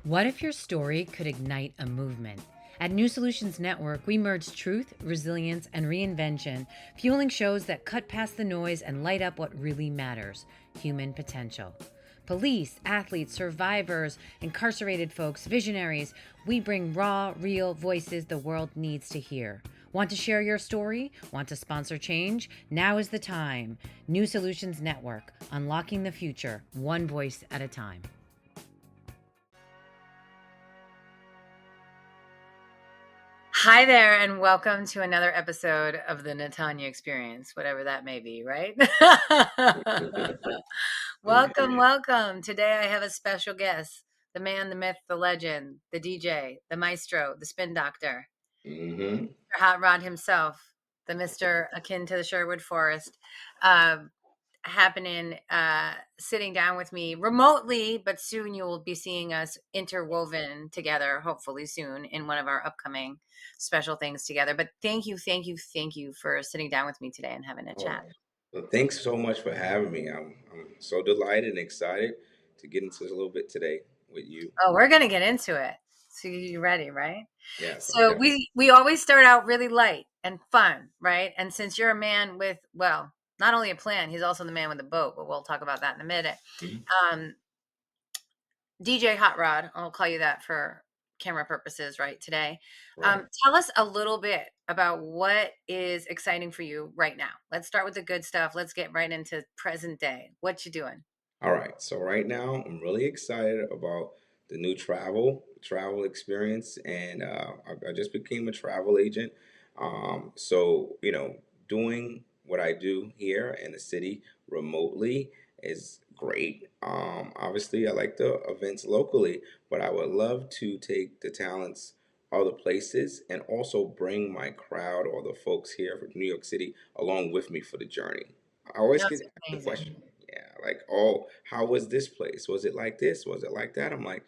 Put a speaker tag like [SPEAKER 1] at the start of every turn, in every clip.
[SPEAKER 1] What if your story could ignite a movement? At New Solutions Network, we merge truth, resilience, and reinvention, fueling shows that cut past the noise and light up what really matters: human potential. Police, athletes, survivors, incarcerated folks, visionaries, we bring raw, real voices the world needs to hear. Want to share your story? Want to sponsor change? Now is the time. New Solutions Network, unlocking the future, one voice at a time. Hi there, and welcome to another episode of the Natanya Experience, whatever that may be, right? Welcome, welcome. Today I have a special guest, the man, the myth, the legend, the DJ, the maestro, the spin doctor,
[SPEAKER 2] Mm-hmm.
[SPEAKER 1] Mr. Hot Rod himself, the Mr. akin to the Sherwood Forest. Um, Happening sitting down with me remotely, but soon you will be seeing us interwoven together, hopefully soon, in one of our upcoming special things together. But thank you for sitting down with me today and having a
[SPEAKER 2] Oh,
[SPEAKER 1] chat.
[SPEAKER 2] well, thanks so much for having me. I'm so delighted and excited to get into this a little bit today with you.
[SPEAKER 1] Oh, we're gonna get into it. So you ready, right?
[SPEAKER 2] Yes, I'm
[SPEAKER 1] So
[SPEAKER 2] definitely.
[SPEAKER 1] we always start out really light and fun, right? And since you're a man with, well, not only a plan, he's also the man with the boat, but we'll talk about that in a minute.
[SPEAKER 2] Mhm.
[SPEAKER 1] Um, DJ Hot Rod, I'll call you that for camera purposes right today.
[SPEAKER 2] Right.
[SPEAKER 1] Tell us a little bit about what is exciting for you right now. Let's start with the good stuff. Let's get right into present day. What you doing?
[SPEAKER 2] All right. So right now, I'm really excited about the new travel experience, and I just became a travel agent. So doing what I do here in the city remotely is great. Obviously, I like the events locally, but I would love to take the talents other places and also bring my crowd or the folks here from New York City along with me for the journey. I always get
[SPEAKER 1] That's
[SPEAKER 2] asked the
[SPEAKER 1] amazing.
[SPEAKER 2] question, yeah, like, oh, how was this place? Was it like this? Was it like that? I'm like,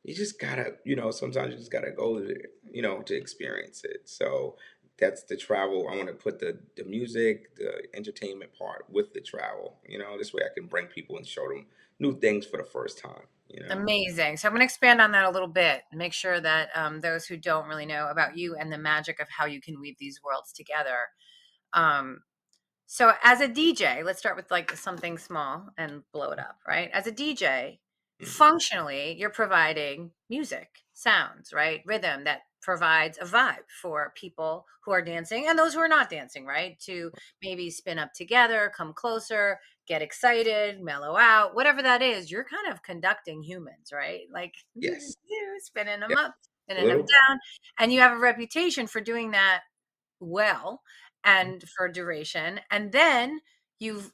[SPEAKER 2] you just gotta, sometimes you just gotta go there, to experience it. So that's the travel. I want to put the music, the entertainment part with the travel. This way I can bring people and show them new things for the first time.
[SPEAKER 1] Amazing. So I'm going to expand on that a little bit and make sure that those who don't really know about you and the magic of how you can weave these worlds together. Um, so as a DJ, let's start with like something small and blow it up, right? As a DJ,
[SPEAKER 2] Mhm.
[SPEAKER 1] functionally, you're providing music, sounds, right? Rhythm that provides a vibe for people who are dancing and those who are not dancing, right? To maybe spin up together, come closer, get excited, mellow out, whatever that is, you're kind of conducting humans, right? Like
[SPEAKER 2] Yes.
[SPEAKER 1] spinning them
[SPEAKER 2] Yep.
[SPEAKER 1] up,
[SPEAKER 2] A
[SPEAKER 1] spinning them
[SPEAKER 2] little.
[SPEAKER 1] down. And you have a reputation for doing that well
[SPEAKER 2] Mhm.
[SPEAKER 1] and for duration. And then you've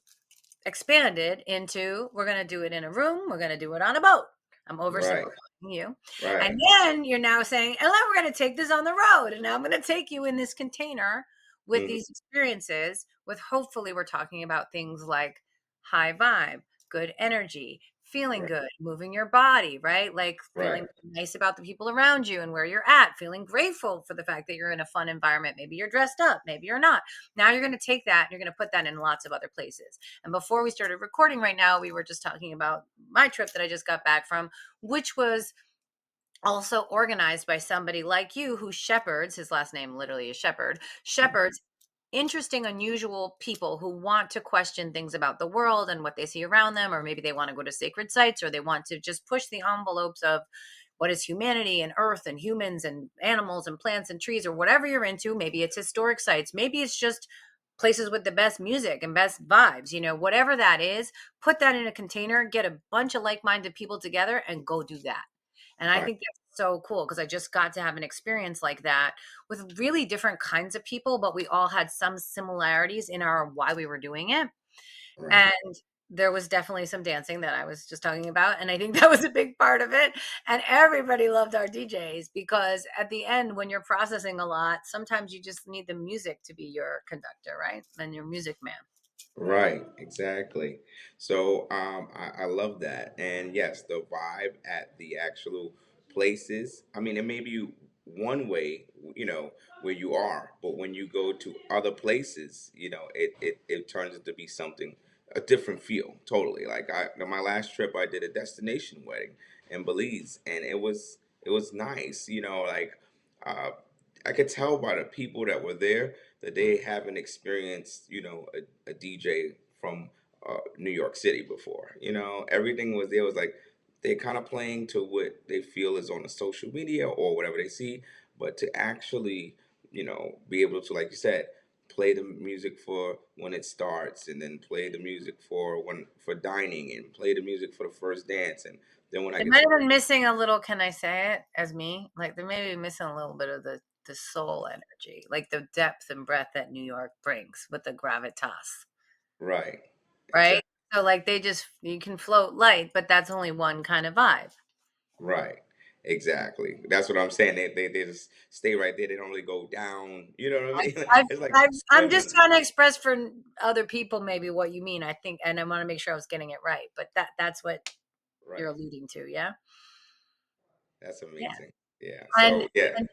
[SPEAKER 1] expanded into, we're going to do it in a room, we're going to do it on a boat. I'm
[SPEAKER 2] Right.
[SPEAKER 1] oversimplifying you.
[SPEAKER 2] Right.
[SPEAKER 1] And then you're now saying, and then we're going to take this on the road. And now I'm going to take you in this container with
[SPEAKER 2] Mhm.
[SPEAKER 1] these experiences, with hopefully we're talking about things like high vibe, good energy, feeling
[SPEAKER 2] Right.
[SPEAKER 1] good, moving your body, right? Like
[SPEAKER 2] Right.
[SPEAKER 1] feeling nice about the people around you and where you're at, feeling grateful for the fact that you're in a fun environment. Maybe you're dressed up, maybe you're not. Now you're going to take that and you're going to put that in lots of other places. And before we started recording right now, we were just talking about my trip that I just got back from, which was also organized by somebody like you who shepherds, his last name literally is Shepherd, shepherds interesting, unusual people who want to question things about the world and what they see around them, or maybe they want to go to sacred sites, or they want to just push the envelopes of what is humanity and earth and humans and animals and plants and trees, or whatever you're into. Maybe it's historic sites, maybe it's just places with the best music and best vibes, whatever that is. Put that in a container, get a bunch of like-minded people together and go do that. And I
[SPEAKER 2] Right.
[SPEAKER 1] think that's so cool because I just got to have an experience like that with really different kinds of people, but we all had some similarities in our why we were doing it.
[SPEAKER 2] Right.
[SPEAKER 1] And there was definitely some dancing that I was just talking about. And I think that was a big part of it. And everybody loved our DJs because at the end, when you're processing a lot, sometimes you just need the music to be your conductor, right? And your music man.
[SPEAKER 2] Right, exactly. So I love that. And yes, the vibe at the actual places, I mean, it may be one way, where you are, but when you go to other places, it turns into be something, a different feel, totally. Like my last trip, I did a destination wedding, in Belize, and it was nice. Like uh, I could tell by the people that were there that they haven't experienced a DJ from New York City before. Everything was there was like they're kind of playing to what they feel is on the social media or whatever they see, but to actually be able to, like you said, play the music for when it starts, and then play the music for dining, and play the music for the first dance, and then when I
[SPEAKER 1] They
[SPEAKER 2] get
[SPEAKER 1] might
[SPEAKER 2] to
[SPEAKER 1] have been missing a little, can I say it as me? Like they may be missing a little bit of the soul energy, like the depth and breadth that New York brings with the gravitas,
[SPEAKER 2] right,
[SPEAKER 1] right?
[SPEAKER 2] exactly,
[SPEAKER 1] So like you can float light, but that's only one kind of vibe.
[SPEAKER 2] right, exactly. That's what I'm saying. They just stay right there. They don't really go down. You know what I
[SPEAKER 1] I've,
[SPEAKER 2] mean?
[SPEAKER 1] I've,
[SPEAKER 2] It's like
[SPEAKER 1] I'm just
[SPEAKER 2] swimming.
[SPEAKER 1] trying to express for other people maybe what you mean. I think, and I want to make sure I was getting it right. But that's what you're
[SPEAKER 2] Right.
[SPEAKER 1] alluding to, yeah,
[SPEAKER 2] That's
[SPEAKER 1] yeah.
[SPEAKER 2] amazing. Yeah.
[SPEAKER 1] And
[SPEAKER 2] So yeah.
[SPEAKER 1] and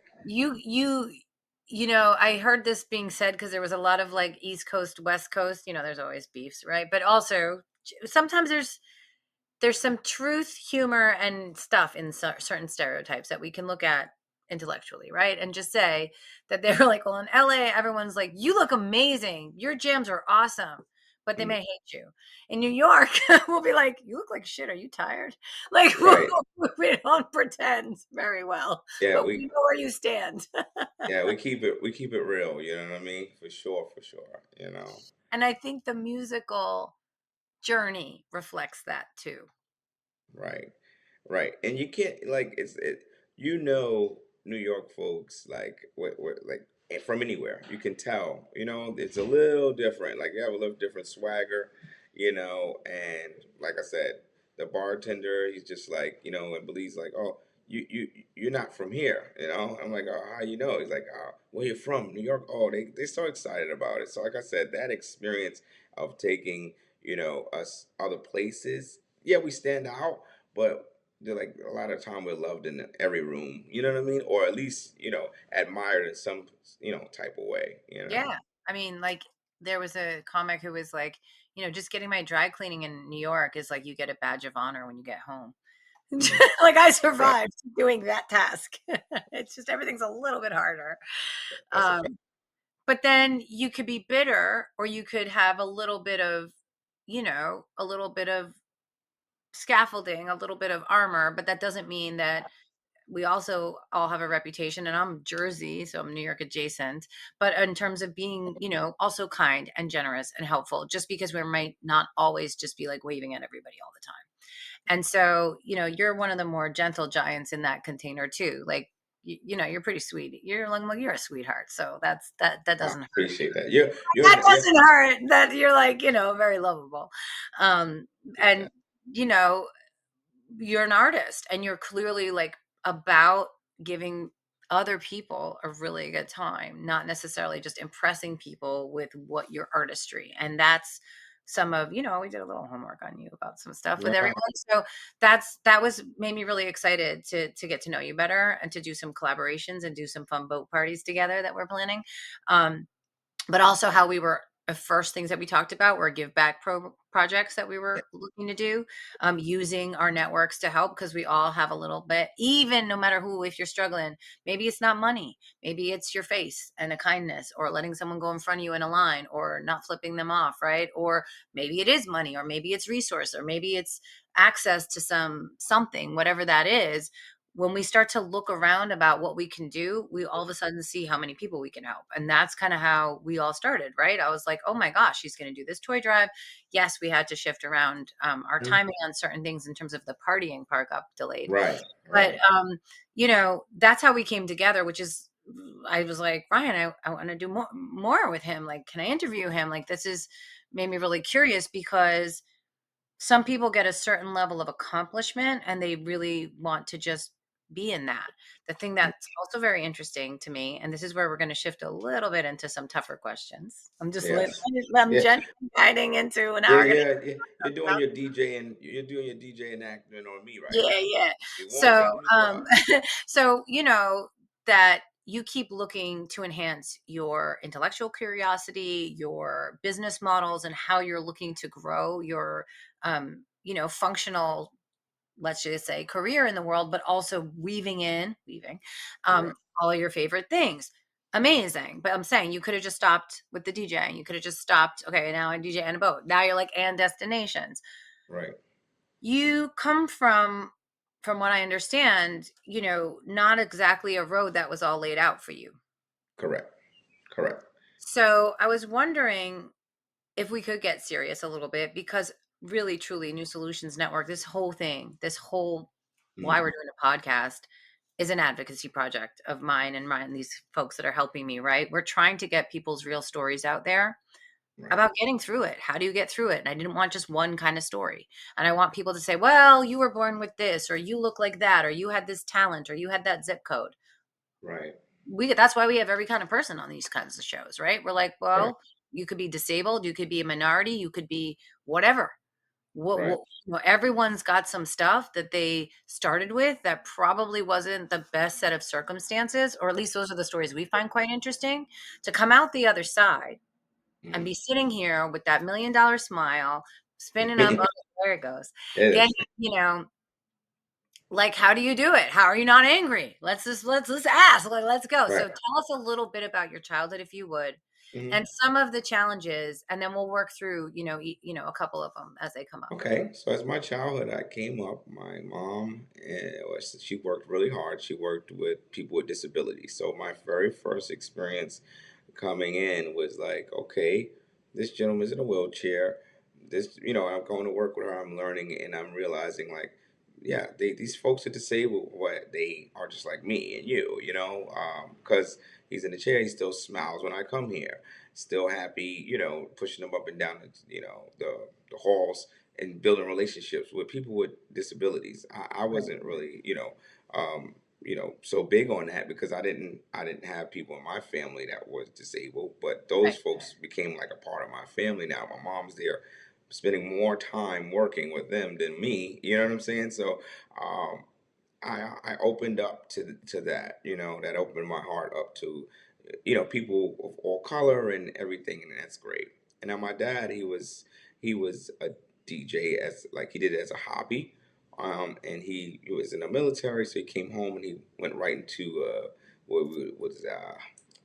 [SPEAKER 1] you know, I heard this being said because there was a lot of like East Coast, West Coast. You know, there's always beefs, right? But also sometimes there's some truth, humor, and stuff in certain stereotypes that we can look at intellectually, right? And just say that they're like, well, in LA, everyone's like, you look amazing. Your jams are awesome. But they
[SPEAKER 2] Mm,
[SPEAKER 1] may hate you. In New York, we'll be like, you look like shit. Are you tired? Like,
[SPEAKER 2] right.
[SPEAKER 1] we don't pretend very well,
[SPEAKER 2] Yeah.
[SPEAKER 1] but
[SPEAKER 2] We
[SPEAKER 1] we know where you stand.
[SPEAKER 2] yeah we keep it real. You know what I mean? For sure. For sure.
[SPEAKER 1] And I think the musical journey reflects that too.
[SPEAKER 2] Right. Right. And you can't like New York folks like what like from anywhere. You can tell. It's a little different. Like you have a little different swagger, and like I said, the bartender, he's just like, and Belize like, "Oh, you're not from here," I'm like, "Oh, how you know?" He's like, "Oh, where you from? New York?" Oh, they're so excited about it. So like I said, that experience of taking, us other places, yeah, we stand out, but they're like a lot of time we're loved in every room. You know what I mean? Or at least admired in some type of way.
[SPEAKER 1] Yeah. I mean, like there was a comic who was like, just getting my dry cleaning in New York is like you get a badge of honor when you get home.
[SPEAKER 2] Mhm.
[SPEAKER 1] Like I
[SPEAKER 2] Right.
[SPEAKER 1] survived doing that task. It's just everything's a little bit harder.
[SPEAKER 2] That's a fact.
[SPEAKER 1] Um, but then you could be bitter or you could have a little bit of, a little bit of scaffolding, a little bit of armor, but that doesn't mean that we also all have a reputation, and I'm Jersey, so I'm New York adjacent, but in terms of being, also kind and generous and helpful, just because we might not always just be like waving at everybody all the time. And so, you're one of the more gentle giants in that container too. Like, you're pretty sweet. You're like, well, you're a sweetheart. So that
[SPEAKER 2] I
[SPEAKER 1] doesn't hurt.
[SPEAKER 2] appreciate that. You're
[SPEAKER 1] That
[SPEAKER 2] yeah.
[SPEAKER 1] doesn't hurt that you're like, very lovable. Um,
[SPEAKER 2] Appreciate
[SPEAKER 1] and,
[SPEAKER 2] that.
[SPEAKER 1] you know, you're an artist and you're clearly like about giving other people a really good time, not necessarily just impressing people with what your artistry. And that's some of, we did a little homework on you about some stuff with everyone.
[SPEAKER 2] Wow.
[SPEAKER 1] So that was made me really excited to get to know you better and to do some collaborations and do some fun boat parties together that we're planning. Um, but also how we were first things that we talked about were give back projects that we
[SPEAKER 2] Yeah.
[SPEAKER 1] were looking to do, using our networks to help because we all have a little bit, even no matter who, if you're struggling, maybe it's not money, maybe it's your face and a kindness or letting someone go in front of you in a line or not flipping them off, right? Or maybe it is money or maybe it's resource or maybe it's access to something, whatever that is. When we start to look around about what we can do, we all of a sudden see how many people we can help. And that's kind of how we all started, right? I was like, oh my gosh, she's going to do this toy drive. Yes, we had to shift around our
[SPEAKER 2] Mhm.
[SPEAKER 1] timing on certain things in terms of the partying part got delayed.
[SPEAKER 2] Right.
[SPEAKER 1] But,
[SPEAKER 2] Right.
[SPEAKER 1] that's how we came together, which is, I was like, Ryan, I want to do more with him. Like, can I interview him? Like, this is made me really curious because some people get a certain level of accomplishment and they really want to just be in that. The thing that's also very interesting to me, and this is where we're going to shift a little bit into some tougher questions.
[SPEAKER 2] Yes.
[SPEAKER 1] I'm
[SPEAKER 2] Yeah.
[SPEAKER 1] gently guiding into an
[SPEAKER 2] Yeah.
[SPEAKER 1] hour.
[SPEAKER 2] Yeah. Yeah. You're doing your DJing acting on me right
[SPEAKER 1] Yeah,
[SPEAKER 2] now.
[SPEAKER 1] yeah.
[SPEAKER 2] You won't
[SPEAKER 1] So,
[SPEAKER 2] make me cry.
[SPEAKER 1] so that you keep looking to enhance your intellectual curiosity, your business models, and how you're looking to grow your, functional let's just say, career in the world, but also weaving
[SPEAKER 2] Right.
[SPEAKER 1] all of your favorite things. Amazing. But I'm saying you could have just stopped with the DJing. You could have just stopped. Okay, now I DJ and a boat. Now you're like, and destinations.
[SPEAKER 2] Right.
[SPEAKER 1] You come from what I understand, not exactly a road that was all laid out for you.
[SPEAKER 2] Correct. Correct.
[SPEAKER 1] So I was wondering if we could get serious a little bit, because really, truly, New Solutions Network, this whole why
[SPEAKER 2] Mm.
[SPEAKER 1] we're doing a podcast is an advocacy project of mine and these folks that are helping me, right? We're trying to get people's real stories out there
[SPEAKER 2] Right.
[SPEAKER 1] about getting through it. How do you get through it? And I didn't want just one kind of story. And I want people to say, well, you were born with this, or you look like that, or you had this talent, or you had that zip code.
[SPEAKER 2] Right.
[SPEAKER 1] That's why we have every kind of person on these kinds of shows, right? We're like,
[SPEAKER 2] Right.
[SPEAKER 1] well, you could be disabled, you could be a minority, you could be whatever.
[SPEAKER 2] Right.
[SPEAKER 1] Everyone's got some stuff that they started with that probably wasn't the best set of circumstances, or at least those are the stories we find quite interesting. To come out the other side and
[SPEAKER 2] Mm.
[SPEAKER 1] be sitting here with that $1 million smile, spinning up, oh, there it goes. Getting,
[SPEAKER 2] Yes.
[SPEAKER 1] you know, like, how do you do it? How are you not angry? Let's ask. Let's go. So
[SPEAKER 2] Right.
[SPEAKER 1] tell us a little bit about your childhood, if you would,
[SPEAKER 2] Hmm.
[SPEAKER 1] and some of the challenges, and then we'll work through, a couple of them as they come up.
[SPEAKER 2] Okay, so as my childhood, I came up. My mom, she worked really hard. She worked with people with disabilities. So my very first experience coming in was like, okay, this gentleman's in a wheelchair. I'm going to work with her. I'm learning, and I'm realizing like, yeah, these folks are disabled, but they are just like me and you. Because he's in the chair, he still smiles when I come here, still happy. Pushing him up and down, the halls and building relationships with people with disabilities. I
[SPEAKER 1] Right.
[SPEAKER 2] wasn't really, so big on that because I didn't have people in my family that was disabled, but those
[SPEAKER 1] Right.
[SPEAKER 2] folks became like a part of my family now. My mom's there spending more time working with them than me. You know what I'm saying? So um, I opened up to that. That opened my heart up to people of all color and everything, and that's great. And now my dad, he was a DJ as like he did it as a hobby, and he was in the military, so he came home and he went right into what was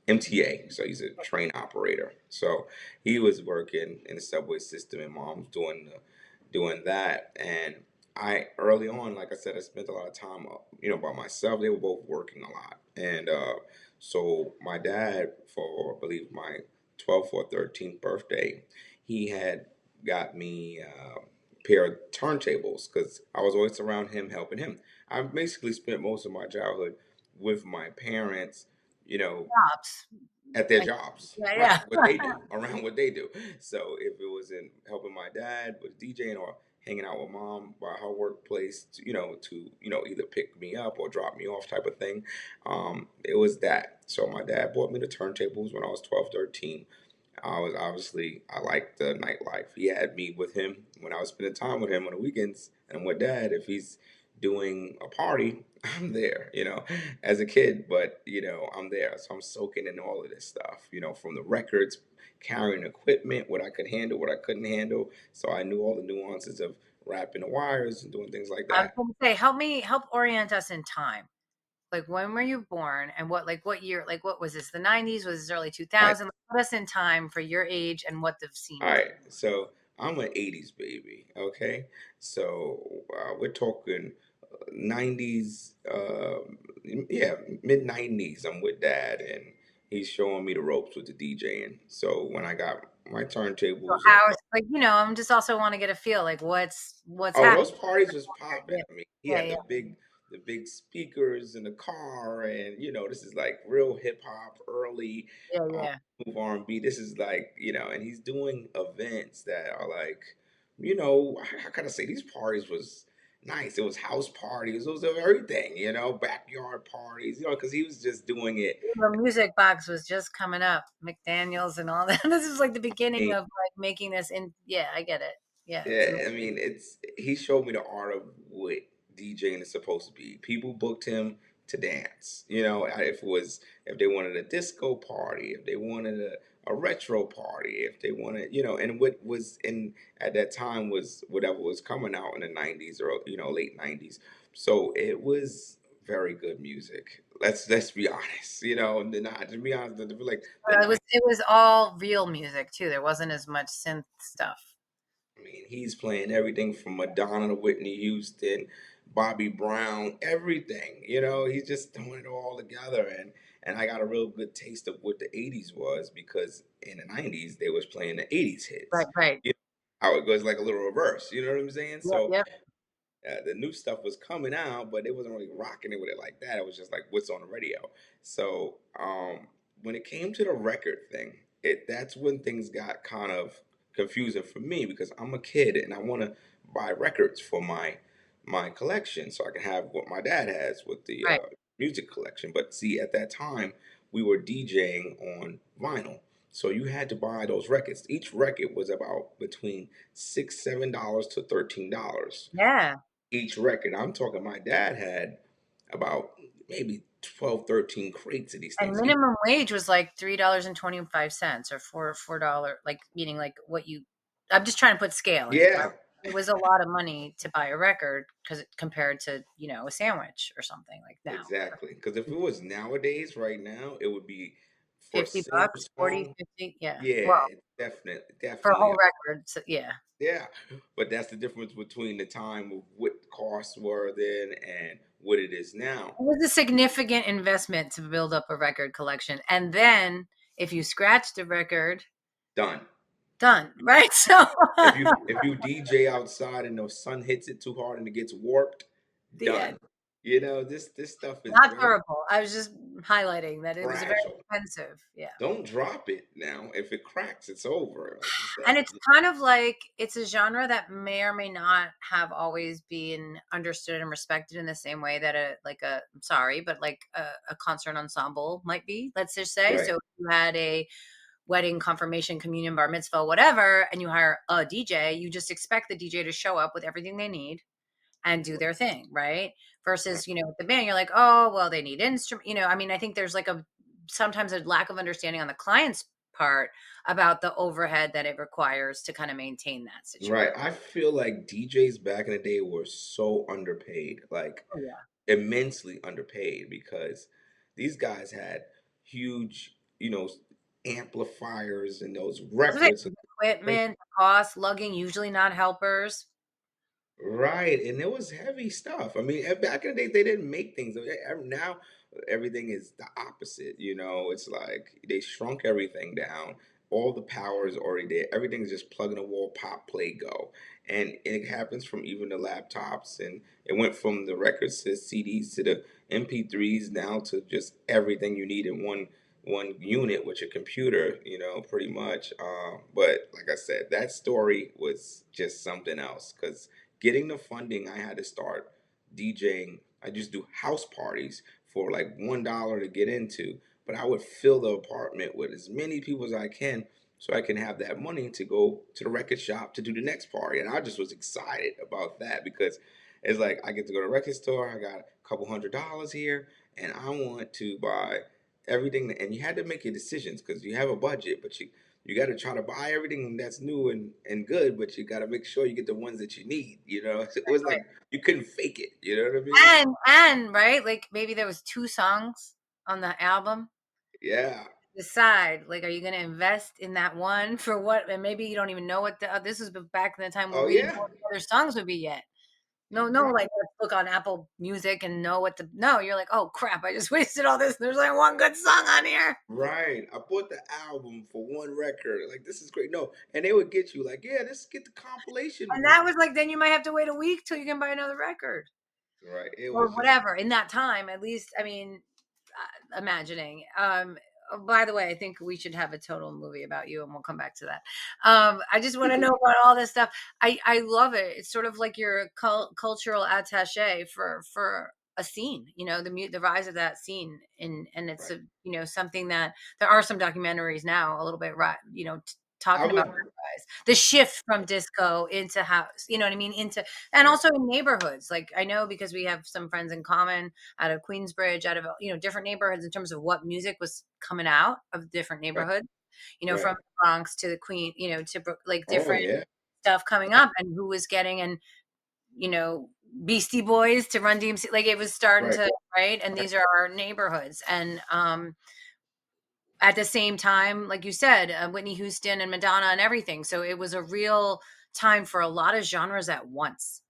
[SPEAKER 2] MTA. So he's a train operator. So he was working in the subway system, and mom's doing that. And I early on, like I said, I spent a lot of time, by myself. They were both working a lot, and so my dad, for I believe my 12th or 13th birthday, he had got me a pair of turntables because I was always around him, helping him. I basically spent most of my childhood with my parents, you know,
[SPEAKER 1] Props.
[SPEAKER 2] at their
[SPEAKER 1] Like,
[SPEAKER 2] jobs,
[SPEAKER 1] yeah,
[SPEAKER 2] right?
[SPEAKER 1] yeah.
[SPEAKER 2] What they do, around what they do. So if it was in helping my dad with DJing or hanging out with mom by her workplace, to either pick me up or drop me off type of thing, it was that. So my dad bought me the turntables when I was 12, 13. I liked the nightlife. He had me with him when I was spending time with him on the weekends, and with dad, if he's doing a party, I'm there, as a kid, but I'm there. So I'm soaking in all of this stuff, from the records, carrying equipment, what I could handle, what I couldn't handle. So I knew all the nuances of wrapping the wires and doing things like
[SPEAKER 1] I was
[SPEAKER 2] that.
[SPEAKER 1] gonna say, help orient us in time. Like, when were you born, and what year? Like, what was this? The '90s? Was this early
[SPEAKER 2] All right.
[SPEAKER 1] 2000s? Put us in time for your age and what the scene
[SPEAKER 2] All
[SPEAKER 1] was
[SPEAKER 2] right.
[SPEAKER 1] like.
[SPEAKER 2] So I'm an 80s baby. Okay. So we're talking 90s, yeah, mid 90s. I'm with dad, and he's showing me the ropes with the DJing. So when I got my
[SPEAKER 1] So
[SPEAKER 2] turntables and
[SPEAKER 1] how, like, I'm just also want to get a feel, like, what's
[SPEAKER 2] oh,
[SPEAKER 1] happening.
[SPEAKER 2] those parties was popping.
[SPEAKER 1] Yeah,
[SPEAKER 2] I mean, he
[SPEAKER 1] yeah,
[SPEAKER 2] had
[SPEAKER 1] yeah,
[SPEAKER 2] the big speakers in the car, and this is like real hip hop, early
[SPEAKER 1] yeah,
[SPEAKER 2] um,
[SPEAKER 1] yeah.
[SPEAKER 2] move R&B. This is like and he's doing events that are like, how can I say these parties was nice. It was house parties. It was everything, backyard parties, because he was just doing it.
[SPEAKER 1] The music box was just coming up, McDaniels and all that. This is like the beginning of like making this in. Yeah, I get it. Yeah, it's
[SPEAKER 2] Yeah, I mean, he showed me the art of what DJing is supposed to be. People booked him to dance. You know, if they wanted a disco party, if they wanted a retro party, if they wanted, you know, and what was in at that time was whatever was coming out in the 90s or late 90s. So it was very good music. Let's be honest. You know, and then to be honest, like the
[SPEAKER 1] It was all real music too. There wasn't as much synth stuff.
[SPEAKER 2] I mean, he's playing everything from Madonna to Whitney Houston, Bobby Brown, everything. You know, he's just throwing it all together, and I got a real good taste of what the '80s was because in the '90s they was playing the '80s
[SPEAKER 1] Right,
[SPEAKER 2] hits.
[SPEAKER 1] right.
[SPEAKER 2] You know, how it goes like a little reverse. You know what I'm saying?
[SPEAKER 1] Yep,
[SPEAKER 2] So
[SPEAKER 1] yep.
[SPEAKER 2] the new stuff was coming out, but it wasn't really rocking it with it like that. It was just like what's on the radio. So when it came to the record thing, that's when things got kind of confusing for me because I'm a kid and I want to buy records for my collection so I can have what my dad has with the
[SPEAKER 1] Right.
[SPEAKER 2] music collection. But see, at that time we were DJing on vinyl. So you had to buy those records. Each record was about between $6, $7 to $13
[SPEAKER 1] Yeah.
[SPEAKER 2] each record. I'm talking my dad had about maybe 12, 13 crates of these
[SPEAKER 1] And
[SPEAKER 2] things.
[SPEAKER 1] minimum wage was like $3.25 or $4, like meaning like what you. I'm just trying to put scale in it, right?
[SPEAKER 2] Yeah,
[SPEAKER 1] It was a lot of money to buy a record because compared to a sandwich or something like now.
[SPEAKER 2] exactly. Because if it was nowadays, right now, it would be for a single
[SPEAKER 1] 50 bucks, 40,
[SPEAKER 2] song.
[SPEAKER 1] 50. Yeah.
[SPEAKER 2] Yeah,
[SPEAKER 1] Well,
[SPEAKER 2] it's definitely,
[SPEAKER 1] for a
[SPEAKER 2] definitely.
[SPEAKER 1] whole record. So, yeah.
[SPEAKER 2] Yeah, but that's the difference between the time of what the costs were then and what it is now.
[SPEAKER 1] It was a significant investment to build up a record collection. And then if you scratch the record,
[SPEAKER 2] Done.
[SPEAKER 1] done. Right. So,
[SPEAKER 2] If you DJ outside and the sun hits it too hard and it gets warped,
[SPEAKER 1] the end.
[SPEAKER 2] done. You know, this stuff is
[SPEAKER 1] Not
[SPEAKER 2] very
[SPEAKER 1] durable. I was just highlighting that it was very
[SPEAKER 2] fragile.
[SPEAKER 1] expensive. Yeah.
[SPEAKER 2] Don't drop it now. If it cracks, it's over. Like you
[SPEAKER 1] And
[SPEAKER 2] said.
[SPEAKER 1] it's kind of like it's a genre that may or may not have always been understood and respected in the same way that I'm sorry, but like a concert ensemble might be, let's just say.
[SPEAKER 2] Right.
[SPEAKER 1] So if you had a wedding, confirmation, communion, bar mitzvah, whatever, and you hire a DJ, you just expect the DJ to show up with everything they need and do their thing, right?
[SPEAKER 2] Right.
[SPEAKER 1] Versus, with the band, you're like, oh, well, they need instrument. I mean, I think there's like a sometimes a lack of understanding on the client's part about the overhead that it requires to kind of maintain that situation.
[SPEAKER 2] Right. I feel like DJs back in the day were so underpaid, like
[SPEAKER 1] Oh yeah.
[SPEAKER 2] immensely underpaid because these guys had huge, amplifiers and those
[SPEAKER 1] That's what
[SPEAKER 2] records.
[SPEAKER 1] equipment, cost, lugging, usually not helpers.
[SPEAKER 2] Right, and it was heavy stuff. I mean, back in the day, they didn't make things. Now, everything is the opposite. You know, it's like they shrunk everything down. All the power is already there. Everything's just plug in the wall, pop, play, go. And it happens from even the laptops, and it went from the records to CDs to the MP3s now to just everything you need in one unit with your computer. You know, pretty much. But like I said, that story was just something else because getting the funding, I had to start DJing. I just do house parties for like $1 to get into, but I would fill the apartment with as many people as I can so I can have that money to go to the record shop to do the next party. And I just was excited about that because it's like I get to go to the record store, I got a couple $100 here, and I want to buy everything. And you had to make your decisions because you have a budget, but you got to try to buy everything that's new and good, but you got to make sure you get the ones that you need. You know, it was
[SPEAKER 1] Right.
[SPEAKER 2] like you couldn't fake it. You know what I mean?
[SPEAKER 1] And right, like maybe there was two songs on the album.
[SPEAKER 2] Yeah.
[SPEAKER 1] Decide, like, are you going to invest in that one for what? And maybe you don't even know what this was back in the time where
[SPEAKER 2] Oh
[SPEAKER 1] we didn't know
[SPEAKER 2] yeah.
[SPEAKER 1] what the other songs would be yet. No,
[SPEAKER 2] Right.
[SPEAKER 1] like let's look on Apple Music and know what the no. You're like, oh crap, I just wasted all this. There's like one good song on here,
[SPEAKER 2] Right. I bought the album for one record. Like this is great. No, and they would get you like, yeah, let's get the compilation
[SPEAKER 1] and
[SPEAKER 2] one.
[SPEAKER 1] that was like, then you might have to wait a week till you can buy another record
[SPEAKER 2] Right. It
[SPEAKER 1] or
[SPEAKER 2] was just
[SPEAKER 1] whatever in that time. At least, I mean, imagining. By the way, I think we should have a total movie about you, and we'll come back to that. I just want to know about all this stuff. I love it. It's sort of like your cultural attaché for a scene. The rise of that scene, and it's
[SPEAKER 2] right.
[SPEAKER 1] something that there are some documentaries now a little bit right.
[SPEAKER 2] I
[SPEAKER 1] Talking about
[SPEAKER 2] would
[SPEAKER 1] that the shift from disco into house, you know what I mean? Into, and
[SPEAKER 2] Right.
[SPEAKER 1] also in neighborhoods. Like I know because we have some friends in common out of Queensbridge, out of, different neighborhoods in terms of what music was coming out of different
[SPEAKER 2] Right.
[SPEAKER 1] neighborhoods, from
[SPEAKER 2] Right.
[SPEAKER 1] the Bronx to the Queen, to like
[SPEAKER 2] Oh
[SPEAKER 1] different
[SPEAKER 2] yeah.
[SPEAKER 1] stuff coming up and who was getting, and you know, Beastie Boys to Run DMC, like it was starting
[SPEAKER 2] Right.
[SPEAKER 1] to, right? And
[SPEAKER 2] Right.
[SPEAKER 1] these are our neighborhoods. And at the same time, like you said, Whitney Houston and Madonna and everything. So it was a real time for a lot of genres at once.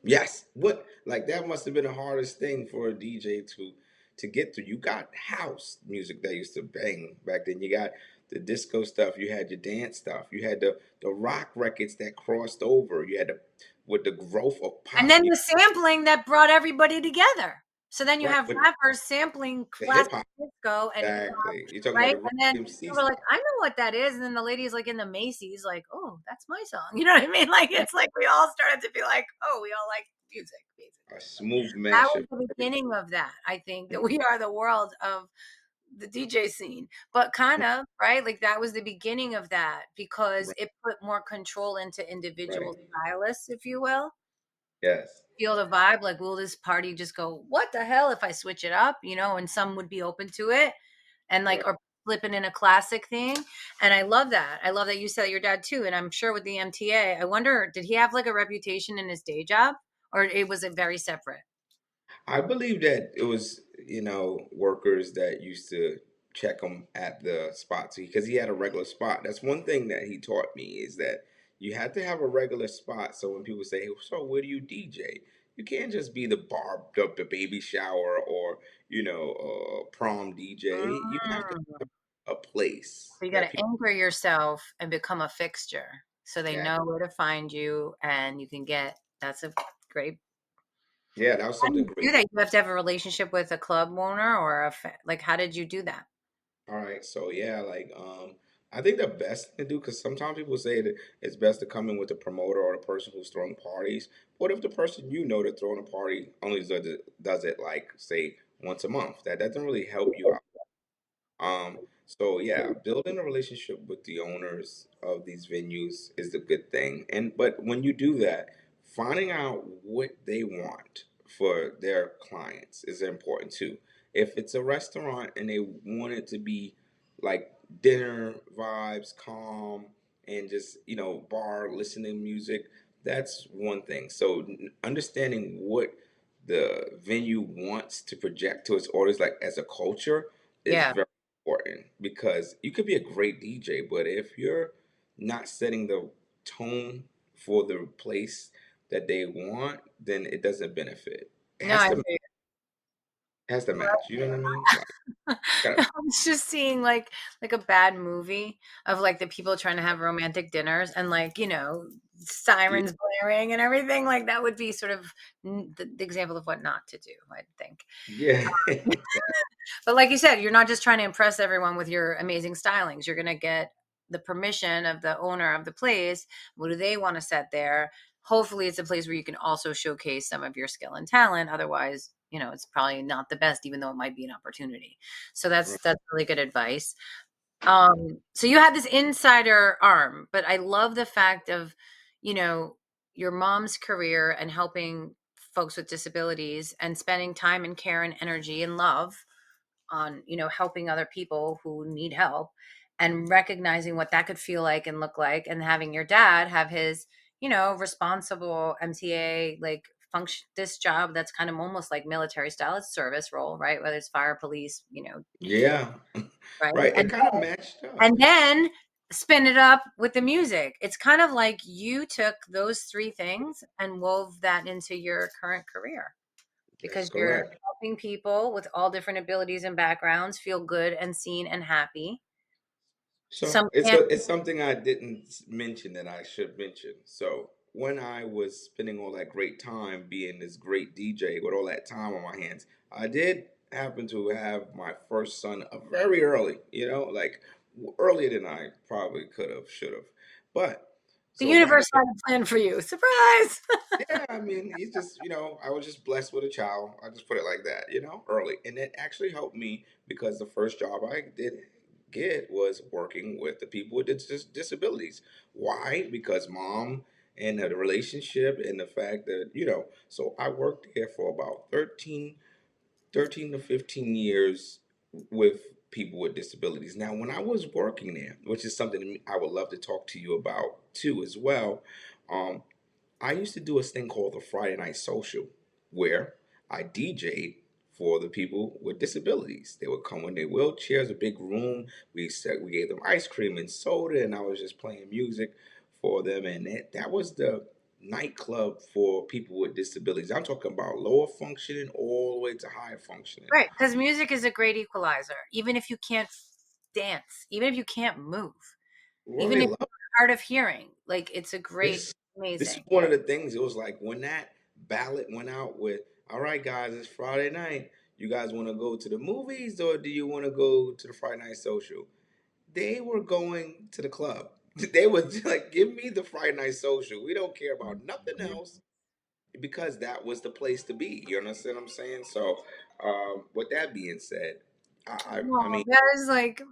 [SPEAKER 2] Yes. What, like that must have been the hardest thing for a DJ to get through. You got house music that used to bang back then. You got the disco stuff. You had your dance stuff. You had the rock records that crossed over. You had the with the growth of
[SPEAKER 1] And
[SPEAKER 2] pop
[SPEAKER 1] then
[SPEAKER 2] music.
[SPEAKER 1] the sampling that brought everybody together. So then you
[SPEAKER 2] Right.
[SPEAKER 1] have
[SPEAKER 2] With
[SPEAKER 1] rappers sampling
[SPEAKER 2] the hip
[SPEAKER 1] classic
[SPEAKER 2] hop.
[SPEAKER 1] disco and hip hop,
[SPEAKER 2] Exactly. You're talking about
[SPEAKER 1] right?
[SPEAKER 2] the Run
[SPEAKER 1] And then
[SPEAKER 2] DMC
[SPEAKER 1] people were like,
[SPEAKER 2] stuff.
[SPEAKER 1] I know what that is. And then the ladies like in the Macy's, like, oh, that's my song. You know what I mean? Like
[SPEAKER 2] Right.
[SPEAKER 1] it's like we all started to be like, oh, we all like music,
[SPEAKER 2] A
[SPEAKER 1] basically.
[SPEAKER 2] smooth
[SPEAKER 1] That
[SPEAKER 2] mesh
[SPEAKER 1] was
[SPEAKER 2] of
[SPEAKER 1] the
[SPEAKER 2] everything.
[SPEAKER 1] beginning of that. I think that we are the world of the DJ scene, but kind of, right? Like that was the beginning of that because
[SPEAKER 2] Right.
[SPEAKER 1] it put more control into individual
[SPEAKER 2] Right.
[SPEAKER 1] stylists, if you will.
[SPEAKER 2] Yes.
[SPEAKER 1] Feel the vibe, like, will this party just go, what the hell if I switch it up, and some would be open to it and like,
[SPEAKER 2] Right.
[SPEAKER 1] or flipping in a classic thing. And I love that. I love that you said your dad too. And I'm sure with the MTA, I wonder, did he have like a reputation in his day job or it was a very separate?
[SPEAKER 2] I believe that it was, workers that used to check him at the spots because he had a regular spot. That's one thing that he taught me is that you have to have a regular spot. So when people say, "So where do you DJ?" You can't just be the bar, the baby shower, or prom DJ. You have to
[SPEAKER 1] Mm.
[SPEAKER 2] have a place
[SPEAKER 1] So you got
[SPEAKER 2] that
[SPEAKER 1] to
[SPEAKER 2] people.
[SPEAKER 1] anchor yourself and become a fixture so they
[SPEAKER 2] Yeah,
[SPEAKER 1] know where to find you and you can get, that's a great.
[SPEAKER 2] yeah, that was
[SPEAKER 1] How do
[SPEAKER 2] something
[SPEAKER 1] you do
[SPEAKER 2] great.
[SPEAKER 1] that? You have to have a relationship with a club owner or like, how did you do that?
[SPEAKER 2] All right, so yeah, like I think the best thing to do because sometimes people say that it's best to come in with the promoter or the person who's throwing parties. What if the person that's throwing a party only does it like say once a month? That doesn't really help you out. So yeah, building a relationship with the owners of these venues is the good thing. And but when you do that, finding out what they want for their clients is important too. If it's a restaurant and they want it to be like dinner vibes, calm, and just, bar listening music, that's one thing. So understanding what the venue wants to project to its audience like as a culture is
[SPEAKER 1] Yeah.
[SPEAKER 2] very important because you could be a great DJ, but if you're not setting the tone for the place that they want, then it doesn't benefit. It
[SPEAKER 1] No,
[SPEAKER 2] has
[SPEAKER 1] I
[SPEAKER 2] to
[SPEAKER 1] agree.
[SPEAKER 2] match. You know what I mean? Like,
[SPEAKER 1] I
[SPEAKER 2] gotta,
[SPEAKER 1] was just seeing like a bad movie of like the people trying to have romantic dinners and like,
[SPEAKER 2] yeah,
[SPEAKER 1] sirens blaring and everything. Like that would be sort of the example of what not to do, I think.
[SPEAKER 2] yeah,
[SPEAKER 1] But like you said, you're not just trying to impress everyone with your amazing stylings. You're going to get the permission of the owner of the place. What do they want to set there? Hopefully, it's a place where you can also showcase some of your skill and talent. Otherwise, it's probably not the best, even though it might be an opportunity. So
[SPEAKER 2] right.
[SPEAKER 1] that's really good advice. So you had this insider arm, but I love the fact of, you know, your mom's career and helping folks with disabilities and spending time and care and energy and love on helping other people who need help and recognizing what that could feel like and look like and having your dad have his responsible MTA like function, this job that's kind of almost like military style, it's service role, right? Whether it's fire, police,
[SPEAKER 2] Yeah,
[SPEAKER 1] right?
[SPEAKER 2] right. It
[SPEAKER 1] and
[SPEAKER 2] kind of matched up.
[SPEAKER 1] and then spin it up with the music. It's kind of like you took those three things and wove that into your current career
[SPEAKER 2] That's
[SPEAKER 1] because you're
[SPEAKER 2] correct.
[SPEAKER 1] helping people with all different abilities and backgrounds feel good and seen and happy.
[SPEAKER 2] So
[SPEAKER 1] Some can't.
[SPEAKER 2] it's something I didn't mention that I should mention. So when I was spending all that great time being this great DJ with all that time on my hands, I did happen to have my first son very early. Like earlier than I probably could have, should have. But
[SPEAKER 1] The
[SPEAKER 2] so right.
[SPEAKER 1] universe had a plan for you. Surprise.
[SPEAKER 2] Yeah, I mean, he's just, I was just blessed with a child. I just put it like that, early. And it actually helped me because the first job I did get was working with the people with disabilities. Why? Because mom and the relationship and the fact that, so I worked there for about 13 to 15 years with people with disabilities. Now, when I was working there, which is something I would love to talk to you about too as well, um, I used to do a thing called the Friday Night Social, where I DJ'd for the people with disabilities. They would come in their wheelchairs, a big room. We gave them ice cream and soda, and I was just playing music for them. And that was the nightclub for people with disabilities. I'm talking about lower functioning all the way to higher functioning.
[SPEAKER 1] Right, because music is a great equalizer. Even if you can't dance, even if you can't move,
[SPEAKER 2] Well,
[SPEAKER 1] even
[SPEAKER 2] they
[SPEAKER 1] if
[SPEAKER 2] love
[SPEAKER 1] you're hard of hearing, like it's a great,
[SPEAKER 2] this. This is
[SPEAKER 1] amazing.
[SPEAKER 2] one of the things. It was like when that ballot went out with, "All right, guys, it's Friday night. You guys want to go to the movies or do you want to go to the Friday night social?" They were going to the club. They would like, "Give me the Friday night social. We don't care about nothing
[SPEAKER 1] Mhm.
[SPEAKER 2] else," because that was the place to be. You understand what I'm saying? So, with that being said, I
[SPEAKER 1] No,
[SPEAKER 2] mean,
[SPEAKER 1] that is like,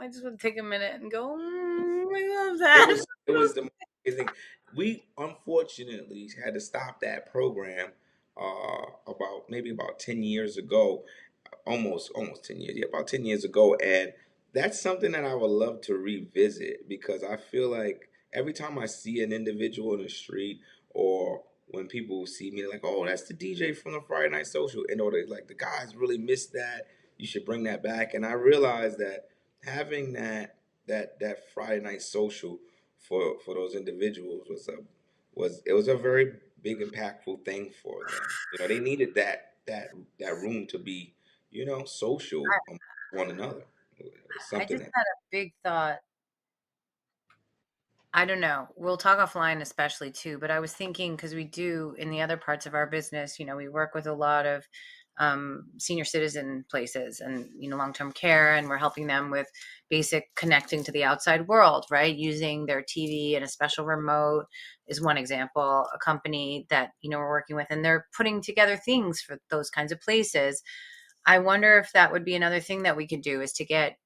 [SPEAKER 1] I just want to take a minute and go, I love
[SPEAKER 2] it
[SPEAKER 1] that.
[SPEAKER 2] was it was the most amazing. We unfortunately had to stop that program about maybe about 10 years ago, almost 10 years, yeah, about 10 years ago. And that's something that I would love to revisit because I feel like every time I see an individual in the street or when people see me, they're like, "Oh, that's the DJ from the Friday Night Social," and or they like, "The guys really missed that. You should bring that back." And I realized that having that Friday Night Social for those individuals was a very big impactful thing for them. They needed that room to be, social among one another. It was
[SPEAKER 1] I
[SPEAKER 2] something
[SPEAKER 1] just
[SPEAKER 2] that
[SPEAKER 1] had a big thought. I don't know. We'll talk offline, especially too. But I was thinking because we do in the other parts of our business, we work with a lot of senior citizen places and long term care, and we're helping them with basic connecting to the outside world, right? Using their TV and a special remote is one example. A company that we're working with, and they're putting together things for those kinds of places. I wonder if that would be another thing that we could do is to get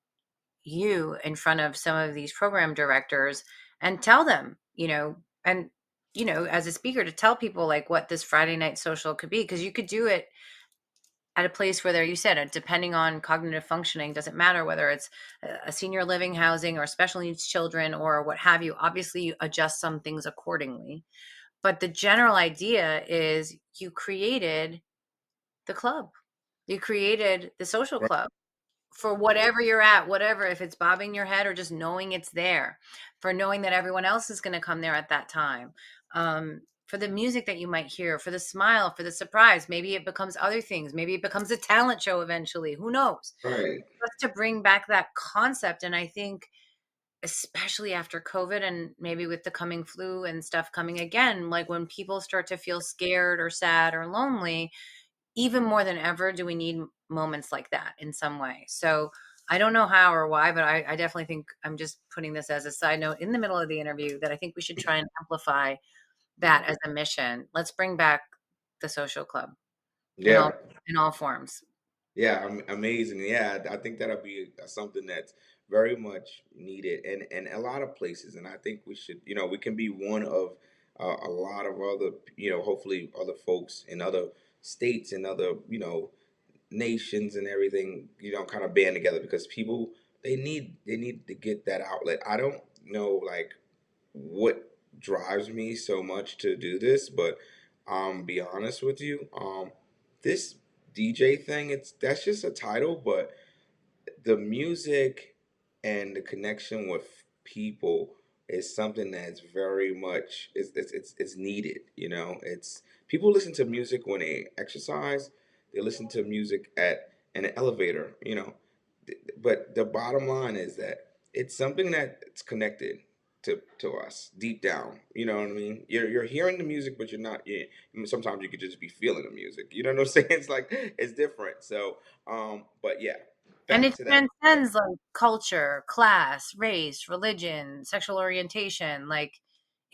[SPEAKER 1] you in front of some of these program directors and tell them, and as a speaker to tell people like what this Friday night social could be, because you could do it at a place where there, you said, depending on cognitive functioning, doesn't matter whether it's a senior living housing or special needs children or what have you. Obviously, you adjust some things accordingly, but the general idea is you created the club, you created the social club for whatever you're at, whatever, if it's bobbing your head or just knowing it's there, for knowing that everyone else is going to come there at that time, for the music that you might hear, for the smile, for the surprise. Maybe it becomes other things. Maybe it becomes a talent show eventually. Who knows?
[SPEAKER 2] right,
[SPEAKER 1] Just to bring back that concept. And I think, especially after COVID and maybe with the coming flu and stuff coming again, like when people start to feel scared or sad or lonely, even more than ever do we need moments like that in some way. So I don't know how or why, but I definitely think, I'm just putting this as a side note in the middle of the interview, that I think we should try and amplify that as a mission. Let's bring back the social club in all
[SPEAKER 2] yeah.
[SPEAKER 1] in all forms.
[SPEAKER 2] Yeah, amazing. Yeah, I think that'll be something that's very much needed and a lot of places. And I think we should, we can be one of a lot of other, hopefully other folks in other states and other, nations and everything, kind of band together because people they need to get that outlet. I don't know like what drives me so much to do this, but be honest with you, this DJ thing, it's that's just a title, but the music and the connection with people is something that's very much it's needed. It's people listen to music when they exercise. They listen to music at in an elevator. But the bottom line is that it's something that's connected to us deep down. You know what I mean? You're hearing the music, but you're not. Sometimes you could just be feeling the music. You know what I'm saying? It's like it's different. So, but yeah,
[SPEAKER 1] And
[SPEAKER 2] back
[SPEAKER 1] it
[SPEAKER 2] to that.
[SPEAKER 1] transcends like culture, class, race, religion, sexual orientation. Like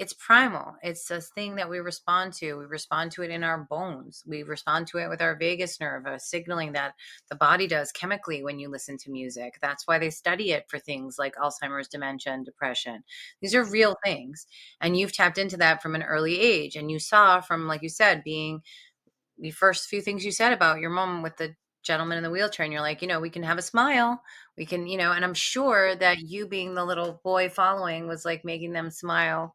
[SPEAKER 1] it's primal. It's a thing that we respond to. We respond to it in our bones. We respond to it with our vagus nerve, a signaling that the body does chemically when you listen to music. That's why they study it for things like Alzheimer's, dementia, and depression. These are real things. And you've tapped into that from an early age. And you saw from, like you said, being the first few things you said about your mom with the gentleman in the wheelchair, and you're like, we can have a smile. We can, and I'm sure that you being the little boy following was like making them smile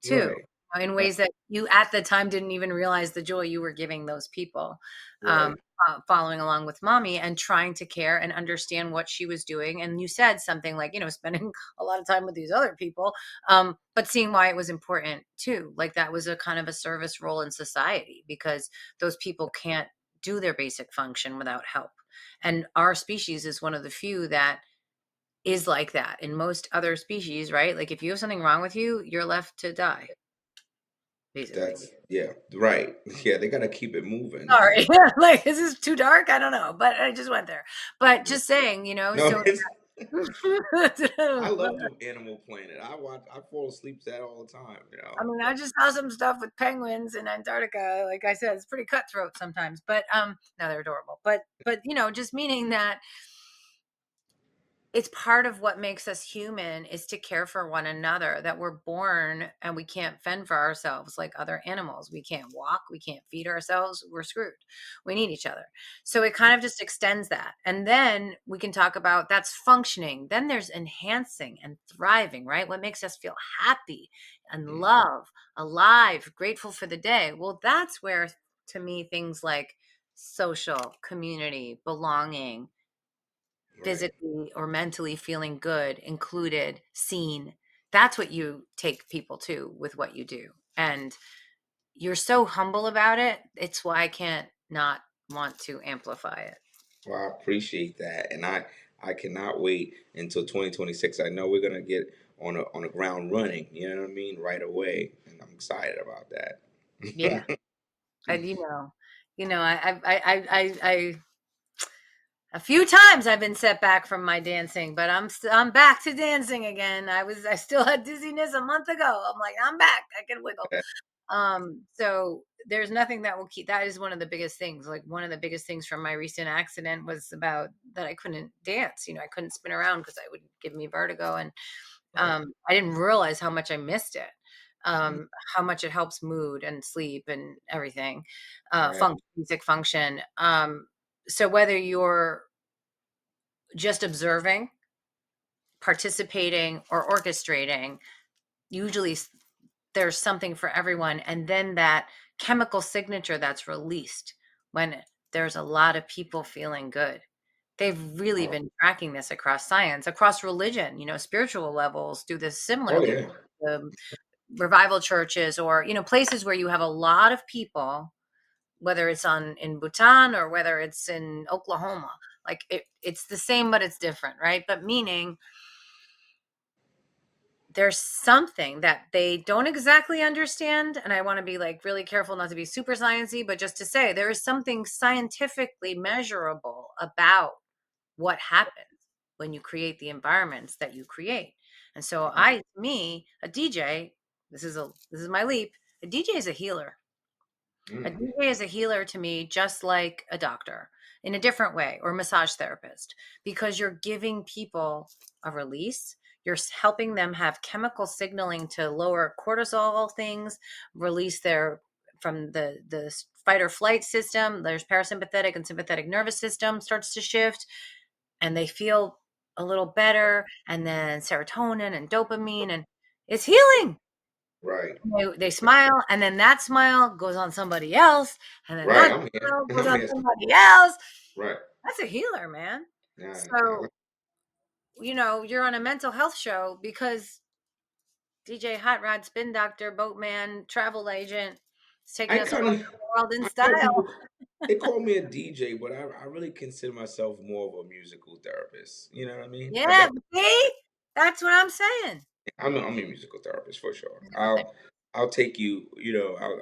[SPEAKER 1] too,
[SPEAKER 2] Right.
[SPEAKER 1] in
[SPEAKER 2] Uh,
[SPEAKER 1] ways that you at the time didn't even realize the joy you were giving those people, um,
[SPEAKER 2] right.
[SPEAKER 1] following along with mommy and trying to care and understand what she was doing. And you said something like, spending a lot of time with these other people, but seeing why it was important too. Like that was a kind of a service role in society because those people can't do their basic function without help. And our species is one of the few that is like that. In most other species, right? Like if you have something wrong with you, you're left to die, basically.
[SPEAKER 2] That's yeah. Right. Yeah. They gotta keep it moving.
[SPEAKER 1] Sorry. Like, is this too dark? I don't know, but I just went there. But just saying,
[SPEAKER 2] No,
[SPEAKER 1] so
[SPEAKER 2] it's. I love the Animal Planet. I fall asleep to that all the time.
[SPEAKER 1] I mean, I just saw some stuff with penguins in Antarctica. Like I said, it's pretty cutthroat sometimes, but no, they're adorable. But just meaning that it's part of what makes us human is to care for one another, that we're born and we can't fend for ourselves like other animals. We can't walk, we can't feed ourselves, we're screwed. We need each other. So it kind of just extends that. And then we can talk about that's functioning. Then there's enhancing and thriving, right? What makes us feel happy and
[SPEAKER 2] Mm,
[SPEAKER 1] love, alive, grateful for the day. Well, that's where to me things like social, community, belonging,
[SPEAKER 2] right.
[SPEAKER 1] physically or mentally feeling good, included, seen. That's what you take people to with what you do. And you're so humble about it. It's why I can't not want to amplify it.
[SPEAKER 2] Well, I appreciate that, and I cannot wait until 2026. I know we're gonna get on the ground running. You know what I mean, right away, and I'm excited about
[SPEAKER 1] Yeah.
[SPEAKER 2] that.
[SPEAKER 1] And I a few times I've been set back from my dancing, but I'm back to dancing again. I still had dizziness a month ago. I'm like, I'm back. I can wiggle. So there's nothing that will keep, that is one of the biggest things. Like one of the biggest things from my recent accident was about that I couldn't dance. I couldn't spin around because I would give me vertigo. And
[SPEAKER 2] Right,
[SPEAKER 1] I didn't realize how much I missed it.
[SPEAKER 2] mm,
[SPEAKER 1] How much it helps mood and sleep and everything,
[SPEAKER 2] right,
[SPEAKER 1] music function. So whether you're just observing, participating, or orchestrating, usually there's something for everyone. And then that chemical signature that's released when there's a lot of people feeling good. They've really
[SPEAKER 2] oh,
[SPEAKER 1] been tracking this across science, across religion. Spiritual levels do this
[SPEAKER 2] oh
[SPEAKER 1] similarly.
[SPEAKER 2] yeah,
[SPEAKER 1] The revival churches, or places where you have a lot of people, whether it's on in Bhutan or whether it's in Oklahoma. Like it's the same, but it's different, right? But meaning there's something that they don't exactly understand, and I want to be like really careful not to be super sciencey, but just to say there is something scientifically measurable about what happens when you create the environments that you create. And so
[SPEAKER 2] mm,
[SPEAKER 1] a DJ, this is my leap. A DJ is a healer. A
[SPEAKER 2] mm,
[SPEAKER 1] DJ is a healer to me, just like a doctor in a different way, or massage therapist, because you're giving people a release. You're helping them have chemical signaling to lower cortisol things, release their from the fight or flight system. There's parasympathetic and sympathetic nervous system starts to shift, and they feel a little better. And then serotonin and dopamine, and it's healing.
[SPEAKER 2] right,
[SPEAKER 1] They smile, and then that smile goes on somebody else, and then
[SPEAKER 2] right.
[SPEAKER 1] that
[SPEAKER 2] I'm here.
[SPEAKER 1] smile goes
[SPEAKER 2] I'm
[SPEAKER 1] on
[SPEAKER 2] here.
[SPEAKER 1] somebody else.
[SPEAKER 2] Right.
[SPEAKER 1] That's a healer, man.
[SPEAKER 2] Yeah,
[SPEAKER 1] So, you're on a mental health show because DJ Hot Rod, Spin Doctor, Boatman, Travel Agent is taking
[SPEAKER 2] I
[SPEAKER 1] us all
[SPEAKER 2] kind of.
[SPEAKER 1] over the world in
[SPEAKER 2] I know
[SPEAKER 1] style.
[SPEAKER 2] people. They call me a DJ, but I really consider myself more of a musical therapist. You know what I mean? I
[SPEAKER 1] Yeah,
[SPEAKER 2] got.
[SPEAKER 1] see? That's what I'm saying.
[SPEAKER 2] I'm a musical therapist for sure.
[SPEAKER 1] Musical therapy.
[SPEAKER 2] I'll take you.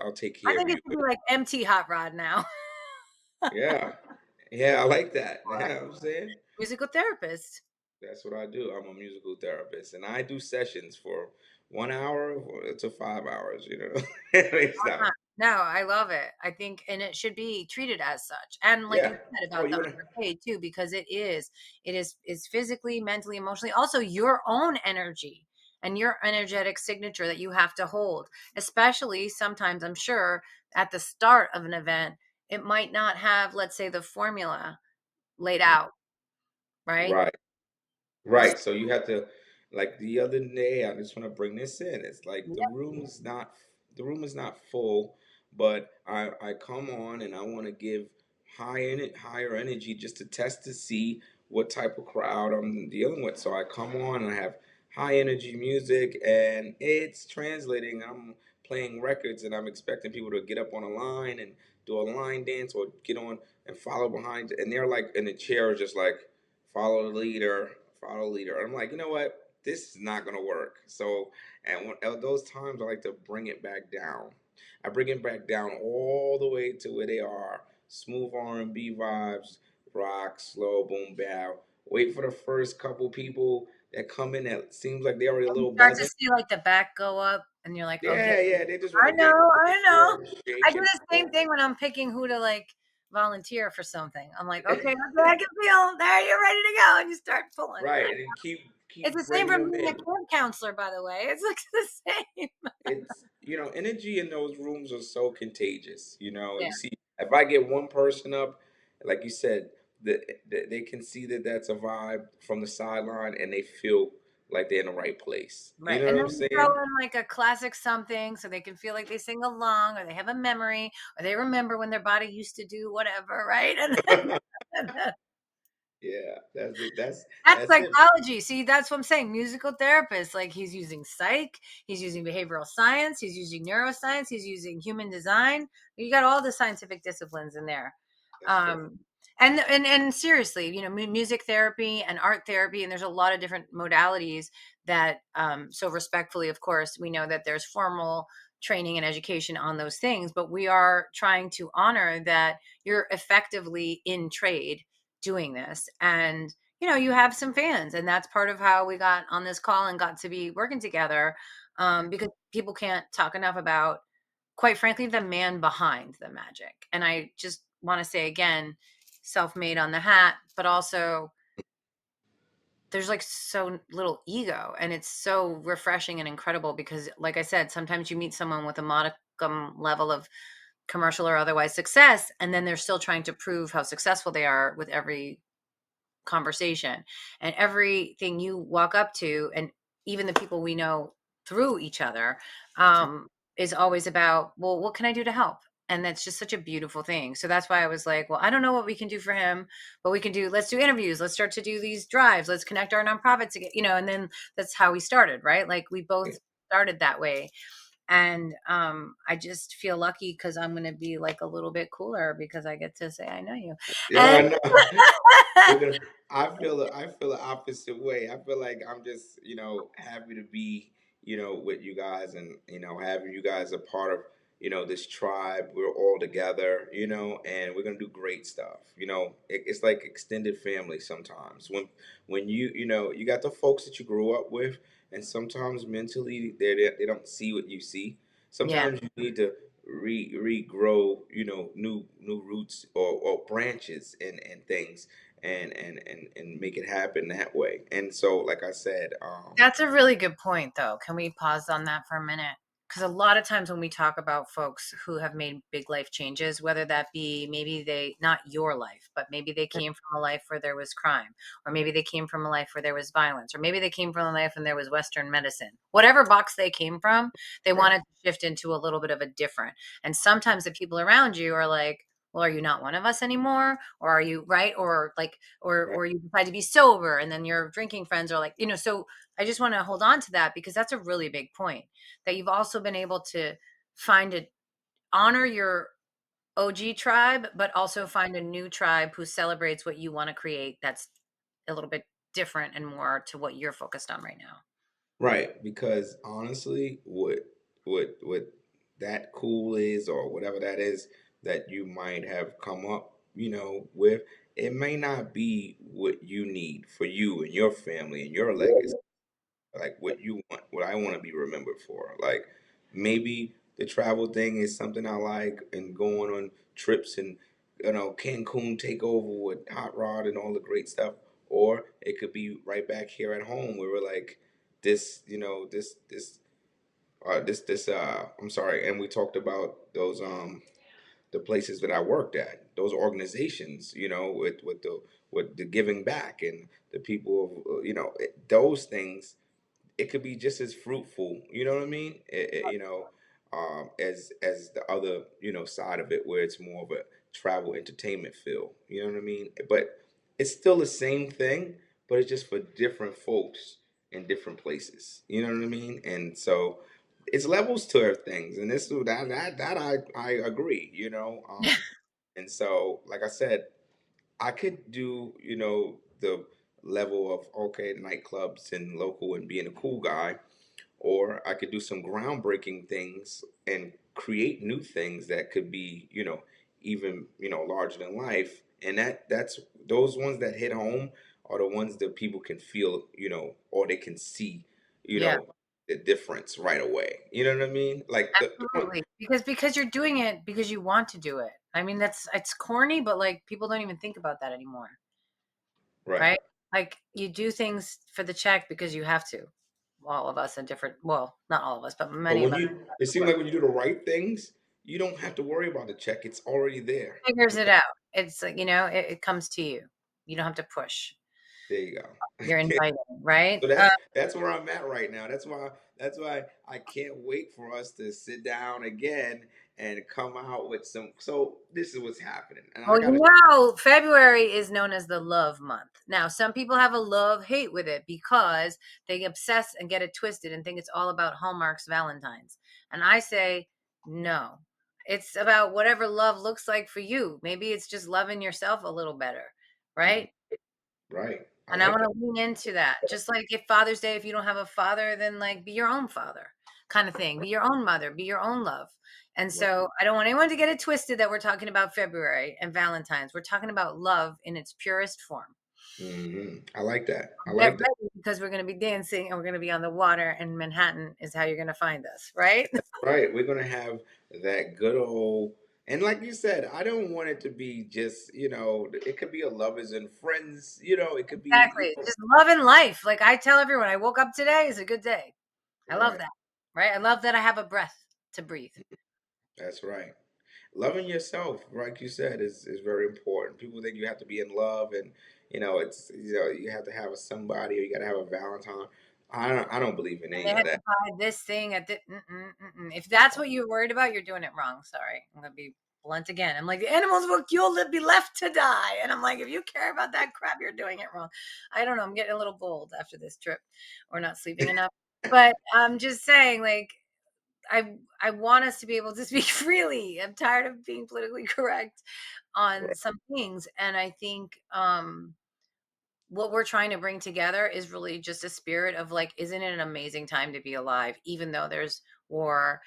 [SPEAKER 2] I'll take
[SPEAKER 1] I
[SPEAKER 2] care of
[SPEAKER 1] think
[SPEAKER 2] you.
[SPEAKER 1] it should be like MT Hot Rod now.
[SPEAKER 2] Yeah. Yeah, I like that. You know what I'm saying?
[SPEAKER 1] Musical therapist.
[SPEAKER 2] That's what I do. I'm a musical therapist, and I do sessions for 1 hour to 5 hours. It's not.
[SPEAKER 1] No, I love it. I think and it should be treated as such. And like you
[SPEAKER 2] Yeah.
[SPEAKER 1] said
[SPEAKER 2] Oh,
[SPEAKER 1] about the
[SPEAKER 2] you're gonna.
[SPEAKER 1] underpaid too, because it is physically, mentally, emotionally, also your own energy and your energetic signature that you have to hold. Especially sometimes I'm sure at the start of an event, it might not have, let's say, the formula laid out, right?
[SPEAKER 2] Right.
[SPEAKER 1] This
[SPEAKER 2] Right. So you have to, like the other day, I just want to bring this in. It's like
[SPEAKER 1] yeah,
[SPEAKER 2] the room is not full, but I come on and I want to give higher energy just to test to see what type of crowd I'm dealing with. So I come on and I have high energy music and it's translating. I'm playing records and I'm expecting people to get up on a line and do a line dance or get on and follow behind, and they're like in the chair just like follow the leader, follow the leader. And I'm like, you know what? This is not gonna work. So, and at those times, I like to bring it back down. I bring it back down all the way to where they are. Smooth R&B vibes, rock, slow, boom, bow. Wait for the first couple people that come in that seems like they already a
[SPEAKER 1] you
[SPEAKER 2] little
[SPEAKER 1] start to
[SPEAKER 2] buzzing.
[SPEAKER 1] see like the back go up and you're like, okay,
[SPEAKER 2] Yeah, yeah. They just want
[SPEAKER 1] I
[SPEAKER 2] to get
[SPEAKER 1] know,
[SPEAKER 2] into the
[SPEAKER 1] I know.
[SPEAKER 2] flow,
[SPEAKER 1] I
[SPEAKER 2] shake
[SPEAKER 1] do
[SPEAKER 2] and
[SPEAKER 1] the same thing when I'm picking who to like volunteer for something. I'm like, okay,
[SPEAKER 2] roll.
[SPEAKER 1] okay, I can feel there, you're ready to go, and you start pulling.
[SPEAKER 2] Right, and then
[SPEAKER 1] It's the
[SPEAKER 2] keep
[SPEAKER 1] same
[SPEAKER 2] bringing
[SPEAKER 1] for
[SPEAKER 2] them
[SPEAKER 1] being a
[SPEAKER 2] in.
[SPEAKER 1] camp counselor, by the way. It's like the same.
[SPEAKER 2] It's energy in those rooms are so contagious.
[SPEAKER 1] Yeah,
[SPEAKER 2] You see, if I get one person up, like you said, they can see that that's a vibe from the sideline, and they feel like they're in the right place. You
[SPEAKER 1] right.
[SPEAKER 2] know
[SPEAKER 1] And
[SPEAKER 2] what
[SPEAKER 1] then
[SPEAKER 2] I'm
[SPEAKER 1] you throw
[SPEAKER 2] saying?
[SPEAKER 1] in like a classic something so they can feel like they sing along or they have a memory or they remember when their body used to do whatever, right? And
[SPEAKER 2] Yeah, that's it.
[SPEAKER 1] that's
[SPEAKER 2] That's it.
[SPEAKER 1] psychology. See, that's what I'm saying. Musical therapist, like he's using psych, he's using behavioral science, he's using neuroscience, he's using human design. You got all the scientific disciplines in there.
[SPEAKER 2] That's true.
[SPEAKER 1] Um, and seriously, music therapy and art therapy, and there's a lot of different modalities that. So respectfully, of course, we know that there's formal training and education on those things, but we are trying to honor that you're effectively in trade doing this and you have some fans and that's part of how we got on this call and got to be working together because people can't talk enough about quite frankly the man behind the magic. And I just want to say again, self-made on the hat, but also there's like so little ego and it's so refreshing and incredible because like I said, sometimes you meet someone with a modicum level of commercial or otherwise success and then they're still trying to prove how successful they are with every conversation and everything you walk up to and even the people we know through each other is always about, well, what can I do to help? And that's just such a beautiful thing. So that's why I was like, well, I don't know what we can do for him, but let's do interviews, let's start to do these drives, let's connect our nonprofits again, and then that's how we started, right? Like we both started that way. And I just feel lucky because I'm going to be like a little bit cooler because I get to say I know you.
[SPEAKER 2] Yeah,
[SPEAKER 1] And
[SPEAKER 2] I know. We're gonna. I feel the opposite way. I feel like I'm just happy to be with you guys, and having you guys a part of this tribe. We're all together, and we're gonna do great stuff. It's like extended family sometimes. When you got the folks that you grew up with, and sometimes mentally they don't see what you see.
[SPEAKER 1] yeah,
[SPEAKER 2] Sometimes you need to regrow new roots or branches and things and make it happen that way. And so like I said,
[SPEAKER 1] that's a really good point, though. Can we pause on that for a minute? Because a lot of times when we talk about folks who have made big life changes, whether that be maybe not your life, but maybe they came from a life where there was crime, or maybe they came from a life where there was violence, or maybe they came from a life when there was Western medicine, whatever box they came from, they
[SPEAKER 2] right,
[SPEAKER 1] wanted to shift into a little bit of a different. And sometimes the people around you are like, well, are you not one of us anymore? Or are you right? Or like,
[SPEAKER 2] right,
[SPEAKER 1] or you decide to be sober and then your drinking friends are like, so I just want to hold on to that because that's a really big point that you've also been able to find it, honor your OG tribe, but also find a new tribe who celebrates what you want to create that's a little bit different and more to what you're focused on right now.
[SPEAKER 2] right. Because honestly, what that cool is or whatever that is that you might have come up with, it may not be what you need for you and your family and your legacy, like what you want, what I want to be remembered for. Like maybe the travel thing is something I like, and going on trips and Cancun takeover with Hot Rod and all the great stuff. Or it could be right back here at home where we're like this, I'm sorry, and we talked about those the places that I worked at, those organizations, with the giving back and the people of those things. It could be just as fruitful, you know what I mean? As the other side of it, where it's more of a travel entertainment feel, you know what I mean? But it's still the same thing, but it's just for different folks in different places, you know what I mean? And so it's levels to things, and this that I agree, and so like I said, I could do, the level of okay, nightclubs and local and being a cool guy, or I could do some groundbreaking things and create new things that could be, even, larger than life. And that's those ones that hit home are the ones that people can feel, or they can see, you
[SPEAKER 1] Yeah,
[SPEAKER 2] know, the difference right away. You know what I mean? Like the one,
[SPEAKER 1] absolutely. Because you're doing it because you want to do it. I mean, it's corny, but like people don't even think about that anymore,
[SPEAKER 2] right.
[SPEAKER 1] right? Like you do things for the check because you have to. All of us in different, well, not all of us, but
[SPEAKER 2] But
[SPEAKER 1] many of
[SPEAKER 2] when
[SPEAKER 1] us
[SPEAKER 2] it seems like when you do the right things, you don't have to worry about the check. It's already there.
[SPEAKER 1] figures it out. It's like, it comes to you. You don't have to push.
[SPEAKER 2] There you go.
[SPEAKER 1] You're inviting, right?
[SPEAKER 2] So that's where I'm at right now. That's why I can't wait for us to sit down again and come out with some. So this is what's happening, and I
[SPEAKER 1] Well,
[SPEAKER 2] gotta.
[SPEAKER 1] February is known as the love month. Now, some people have a love hate with it because they obsess and get it twisted and think it's all about Hallmark's Valentines. And I say, no, it's about whatever love looks like for you. Maybe it's just loving yourself a little better,
[SPEAKER 2] Mhm.
[SPEAKER 1] right?
[SPEAKER 2] Right. I
[SPEAKER 1] And I
[SPEAKER 2] like
[SPEAKER 1] want
[SPEAKER 2] that.
[SPEAKER 1] to lean into that. Just like if Father's Day, if you don't have a father, then like be your own father kind of thing. Be your own mother, be your own love. And
[SPEAKER 2] Right.
[SPEAKER 1] so I don't want anyone to get it twisted that we're talking about February and Valentine's. We're talking about love in its purest form.
[SPEAKER 2] I like that. I
[SPEAKER 1] Get
[SPEAKER 2] like that.
[SPEAKER 1] ready because we're going to be dancing and we're going to be on the water, and Manhattan is how you're going to find us, right?
[SPEAKER 2] Right. We're gonna have that good old. And like you said, I don't want it to be just, it could be a lovers and friends, it could be,
[SPEAKER 1] Exactly. Just love and life. Like I tell everyone, I woke up today is a good day. I love
[SPEAKER 2] right.
[SPEAKER 1] that. Right? I love that I have a breath to breathe.
[SPEAKER 2] That's right. Loving yourself, like you said, is very important. People think you have to be in love, and it's you have to have a somebody, or you got to have a Valentine. I don't believe in
[SPEAKER 1] They
[SPEAKER 2] any of
[SPEAKER 1] have
[SPEAKER 2] that.
[SPEAKER 1] to buy this thing at the if that's what you're worried about, you're doing it wrong. Sorry. I'm gonna be blunt again. I'm like, the animals will you'll be left to die. And I'm like, if you care about that crap, you're doing it wrong. I don't know. I'm getting a little bold after this trip or not sleeping enough. But I'm just saying, like, I want us to be able to speak freely. I'm tired of being politically correct on
[SPEAKER 2] Right.
[SPEAKER 1] some things. And I think what we're trying to bring together is really just a spirit of like, isn't it an amazing time to be alive, even though there's war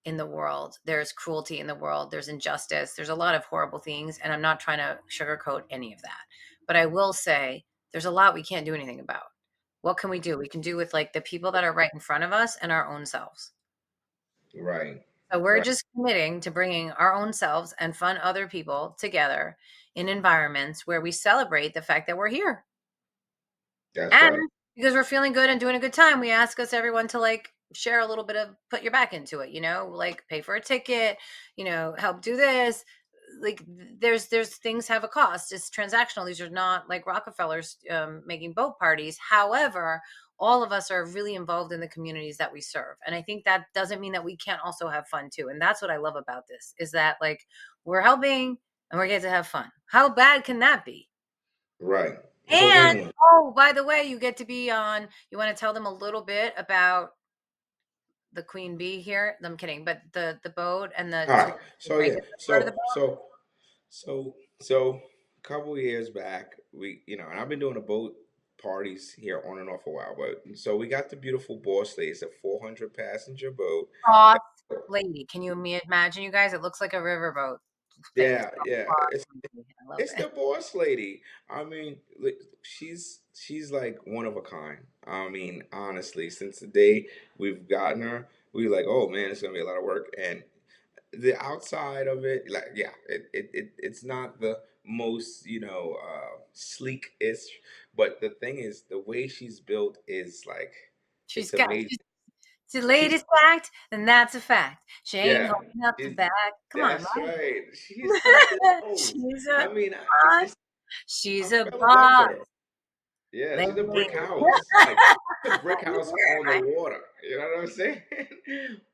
[SPEAKER 1] in the world, there's cruelty in the world, there's injustice, there's a lot of horrible things. And I'm not trying to sugarcoat any of that. But I will say there's a lot we can't do anything about. What can we do? We can do with like the people that are right in front of us and our own selves.
[SPEAKER 2] Right.
[SPEAKER 1] So we're
[SPEAKER 2] Right.
[SPEAKER 1] just committing to bringing our own selves and fun other people together in environments where we celebrate the fact that we're here.
[SPEAKER 2] That's
[SPEAKER 1] And
[SPEAKER 2] right.
[SPEAKER 1] because we're feeling good and doing a good time, we ask us everyone to like share a little bit of put your back into it, like pay for a ticket, help do this. Like there's things have a cost. It's transactional. These are not like Rockefellers making boat parties. However, all of us are really involved in the communities that we serve. And I think that doesn't mean that we can't also have fun too. And that's what I love about this is that like we're helping and we're getting to have fun. How bad can that be?
[SPEAKER 2] Right. It's a
[SPEAKER 1] And
[SPEAKER 2] win-win.
[SPEAKER 1] oh, by the way, you get to be on. You want to tell them a little bit about the queen bee here? I'm kidding, but the boat and the
[SPEAKER 2] All
[SPEAKER 1] three
[SPEAKER 2] right. So yeah.
[SPEAKER 1] Frankenstein part of the
[SPEAKER 2] So
[SPEAKER 1] boat.
[SPEAKER 2] so so a couple of years back, and I've been doing the boat parties here on and off a while, but so we got the beautiful Boss Lady. It's a 400 passenger boat.
[SPEAKER 1] Boss lady, can you imagine, you guys? It looks like a riverboat. things.
[SPEAKER 2] Yeah, yeah.
[SPEAKER 1] I love
[SPEAKER 2] It's
[SPEAKER 1] it.
[SPEAKER 2] the boss lady. I mean, she's like one of a kind. I mean, honestly, since the day we've gotten her, we like, oh man, it's gonna be a lot of work. And the outside of it, like, yeah, it's not the most, sleek-ish, but the thing is, the way she's built is like,
[SPEAKER 1] She's
[SPEAKER 2] it's
[SPEAKER 1] got
[SPEAKER 2] amazing.
[SPEAKER 1] she's the
[SPEAKER 2] She's
[SPEAKER 1] latest act, and that's a fact. She ain't
[SPEAKER 2] Yeah,
[SPEAKER 1] holding up the
[SPEAKER 2] she's
[SPEAKER 1] back. Come on,
[SPEAKER 2] that's right. She's something
[SPEAKER 1] right?
[SPEAKER 2] else.
[SPEAKER 1] She's a
[SPEAKER 2] I mean, I
[SPEAKER 1] boss.
[SPEAKER 2] just I
[SPEAKER 1] She's a
[SPEAKER 2] fell in love with
[SPEAKER 1] boss
[SPEAKER 2] her. Yeah, she's a
[SPEAKER 1] lady.
[SPEAKER 2] brick house. Like a brick house
[SPEAKER 1] Weird,
[SPEAKER 2] on the
[SPEAKER 1] right?
[SPEAKER 2] water. You know what I'm saying?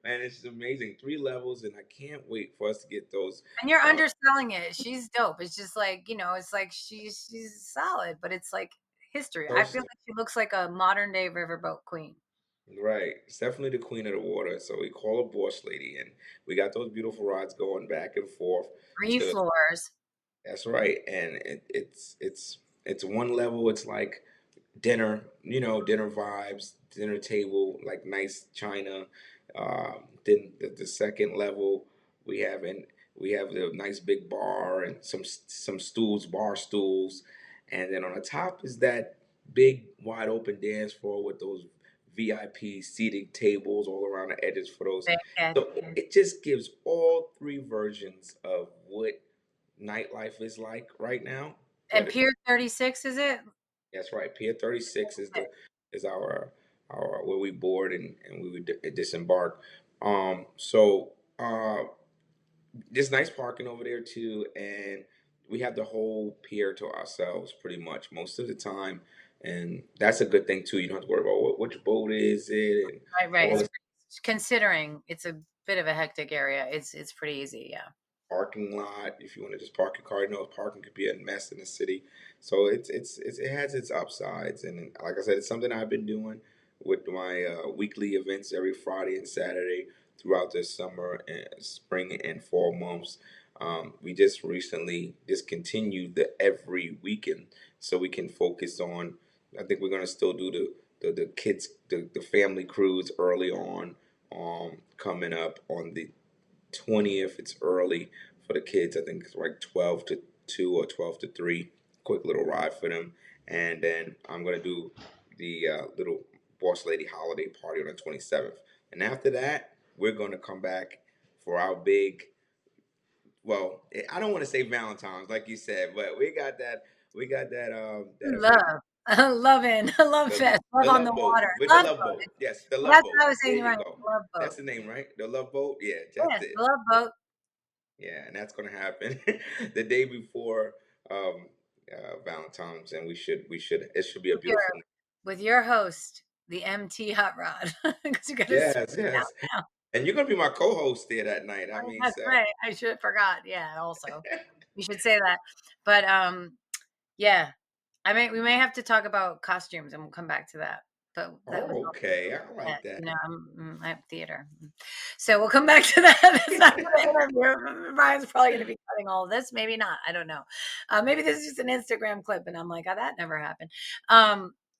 [SPEAKER 2] Man, it's amazing. 3 levels, and I can't wait for us to get those.
[SPEAKER 1] And you're
[SPEAKER 2] Uh,
[SPEAKER 1] underselling it. She's dope. It's just like, it's like she's solid, but it's like history. I feel
[SPEAKER 2] first,
[SPEAKER 1] like she looks like a modern day riverboat queen.
[SPEAKER 2] right? It's definitely the queen of the water. So we call her boss lady, and we got those beautiful rides going back and forth
[SPEAKER 1] Three
[SPEAKER 2] to.
[SPEAKER 1] floors.
[SPEAKER 2] That's right, and it's one level. It's like dinner, dinner vibes, dinner table, like nice china. Then the second level, we have in we have the nice big bar and some stools, bar stools, and then on the top is that big wide open dance floor with those VIP seating tables all around the edges for those.
[SPEAKER 1] Yeah.
[SPEAKER 2] So it just gives all three versions of what nightlife is like right now.
[SPEAKER 1] And
[SPEAKER 2] But
[SPEAKER 1] Pier 36, is it?
[SPEAKER 2] that's right. Pier 36 is our where we board and we would disembark. So there's nice parking over there too, and we have the whole pier to ourselves pretty much most of the time, and that's a good thing too. You don't have to worry about which boat is it and
[SPEAKER 1] Right.
[SPEAKER 2] all
[SPEAKER 1] It's
[SPEAKER 2] this
[SPEAKER 1] considering it's a bit of a hectic area. It's pretty easy. Yeah.
[SPEAKER 2] parking lot. If you want to just park your car, parking could be a mess in the city. So it has its upsides, and like I said, it's something I've been doing with my weekly events every Friday and Saturday throughout the summer and spring and fall months. We just recently discontinued the every weekend, so we can focus on. I think we're gonna still do the kids the family cruise early on, coming up on the 20th. It's early for the kids. I think it's like 12 to 2 or 12 to 3. Quick little ride for them. And then I'm going to do the little boss lady holiday party on the 27th. And after that, we're going to come back for our big, well, I don't want to say Valentine's like you said, but that event,
[SPEAKER 1] Love. Loving. Love
[SPEAKER 2] the,
[SPEAKER 1] fest. Love
[SPEAKER 2] the
[SPEAKER 1] on the
[SPEAKER 2] love boat,
[SPEAKER 1] water.
[SPEAKER 2] with the
[SPEAKER 1] Love
[SPEAKER 2] love
[SPEAKER 1] boat.
[SPEAKER 2] boat. Yes, the
[SPEAKER 1] Well,
[SPEAKER 2] love
[SPEAKER 1] that's
[SPEAKER 2] boat.
[SPEAKER 1] what I was
[SPEAKER 2] There
[SPEAKER 1] saying. You're
[SPEAKER 2] you
[SPEAKER 1] right.
[SPEAKER 2] go.
[SPEAKER 1] Love
[SPEAKER 2] That's
[SPEAKER 1] boat.
[SPEAKER 2] the name, right? The love boat. Yeah, that's
[SPEAKER 1] Yes,
[SPEAKER 2] it.
[SPEAKER 1] love boat.
[SPEAKER 2] Yeah, and that's gonna happen the day before Valentine's, and we should it should be a
[SPEAKER 1] With your
[SPEAKER 2] beautiful.
[SPEAKER 1] with your host, the MT Hot Rod, because you got to swing
[SPEAKER 2] Yes, yes,
[SPEAKER 1] downtown.
[SPEAKER 2] and you're gonna be my co-host there that night. I
[SPEAKER 1] Oh,
[SPEAKER 2] mean,
[SPEAKER 1] that's
[SPEAKER 2] so
[SPEAKER 1] right. I should have forgot. Yeah, also you should say that. But yeah, I mean, we may have to talk about costumes, and we'll come back to that. But that was
[SPEAKER 2] oh, okay, I
[SPEAKER 1] yeah,
[SPEAKER 2] like that.
[SPEAKER 1] I have theater. So we'll come back to that. It's not for the interview. Brian's probably going to be cutting all of this. Maybe not. I don't know. Maybe this is just an Instagram clip, and I'm like, oh, that never happened.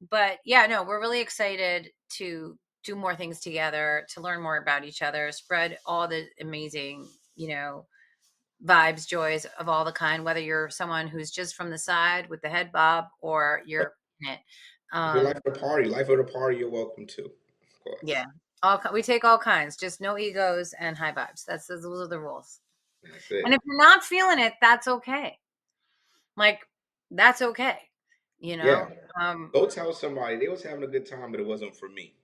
[SPEAKER 1] But yeah, no, we're really excited to do more things together, to learn more about each other, spread all the amazing, vibes, joys of all the kind, whether you're someone who's just from the side with the head bob or you're in it.
[SPEAKER 2] If you
[SPEAKER 1] Um,
[SPEAKER 2] like the party, life of the party, you're welcome to, of
[SPEAKER 1] yeah,
[SPEAKER 2] course.
[SPEAKER 1] we take all kinds, just no egos and high vibes. Those are the rules.
[SPEAKER 2] That's
[SPEAKER 1] And if
[SPEAKER 2] it.
[SPEAKER 1] you're not feeling it, that's okay. Like that's okay. You know.
[SPEAKER 2] Yeah,
[SPEAKER 1] Um,
[SPEAKER 2] go tell somebody they was having a good time, but it wasn't for me.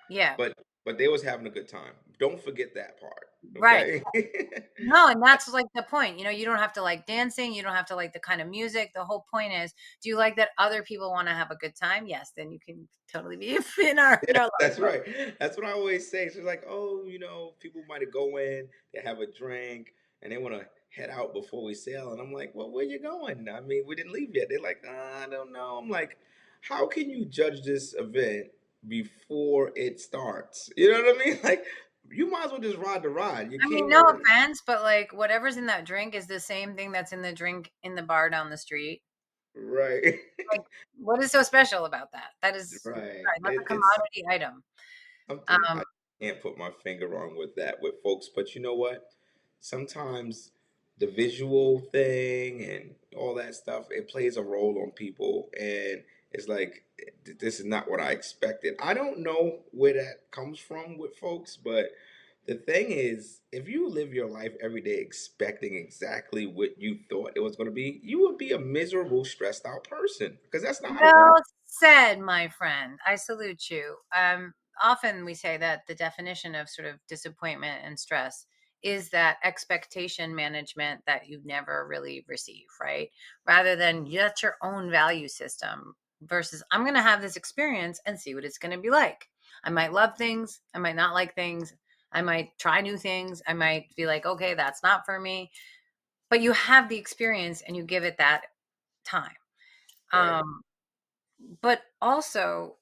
[SPEAKER 1] yeah.
[SPEAKER 2] But they was having a good time. Don't forget that part.
[SPEAKER 1] Right.
[SPEAKER 2] Okay.
[SPEAKER 1] No, and that's like the point. You don't have to like dancing. You don't have to like the kind of music. The whole point is, do you like that other people want to have a good time? Yes, then you can totally be in
[SPEAKER 2] Yeah,
[SPEAKER 1] our love
[SPEAKER 2] that's
[SPEAKER 1] boat.
[SPEAKER 2] right. That's what I always say. She's like, oh, people might go in, they have a drink, and they want to head out before we sail. And I'm like, well, where you going? I mean, we didn't leave yet. They're like, I don't know. I'm like, how can you judge this event before it starts? You know what I mean? Like, you might as well just ride the ride. You
[SPEAKER 1] I mean,
[SPEAKER 2] came
[SPEAKER 1] no
[SPEAKER 2] in,
[SPEAKER 1] offense, but like whatever's in that drink is the same thing that's in the drink in the bar down the street.
[SPEAKER 2] right?
[SPEAKER 1] Like, what is so special about that? That is,
[SPEAKER 2] Right.
[SPEAKER 1] sorry, that's a
[SPEAKER 2] It's
[SPEAKER 1] commodity item.
[SPEAKER 2] something
[SPEAKER 1] Um,
[SPEAKER 2] I can't put my finger on with that with folks, but you know what? Sometimes the visual thing and all that stuff, it plays a role on people, and it's like this is not what I expected. I don't know where that comes from with folks, but the thing is, if you live your life every day expecting exactly what you thought it was going to be, you would be a miserable, stressed out person, because that's not how life.
[SPEAKER 1] Well said, my friend. I salute you. Often we say that the definition of sort of disappointment and stress is that expectation management that you never really receive, right? Rather than just your own value system versus I'm going to have this experience and see what it's going to be like. I might love things. I might not like things. I might try new things. I might be like, okay, that's not for me. But you have the experience and you give it that time.
[SPEAKER 2] Right,
[SPEAKER 1] Um, but also,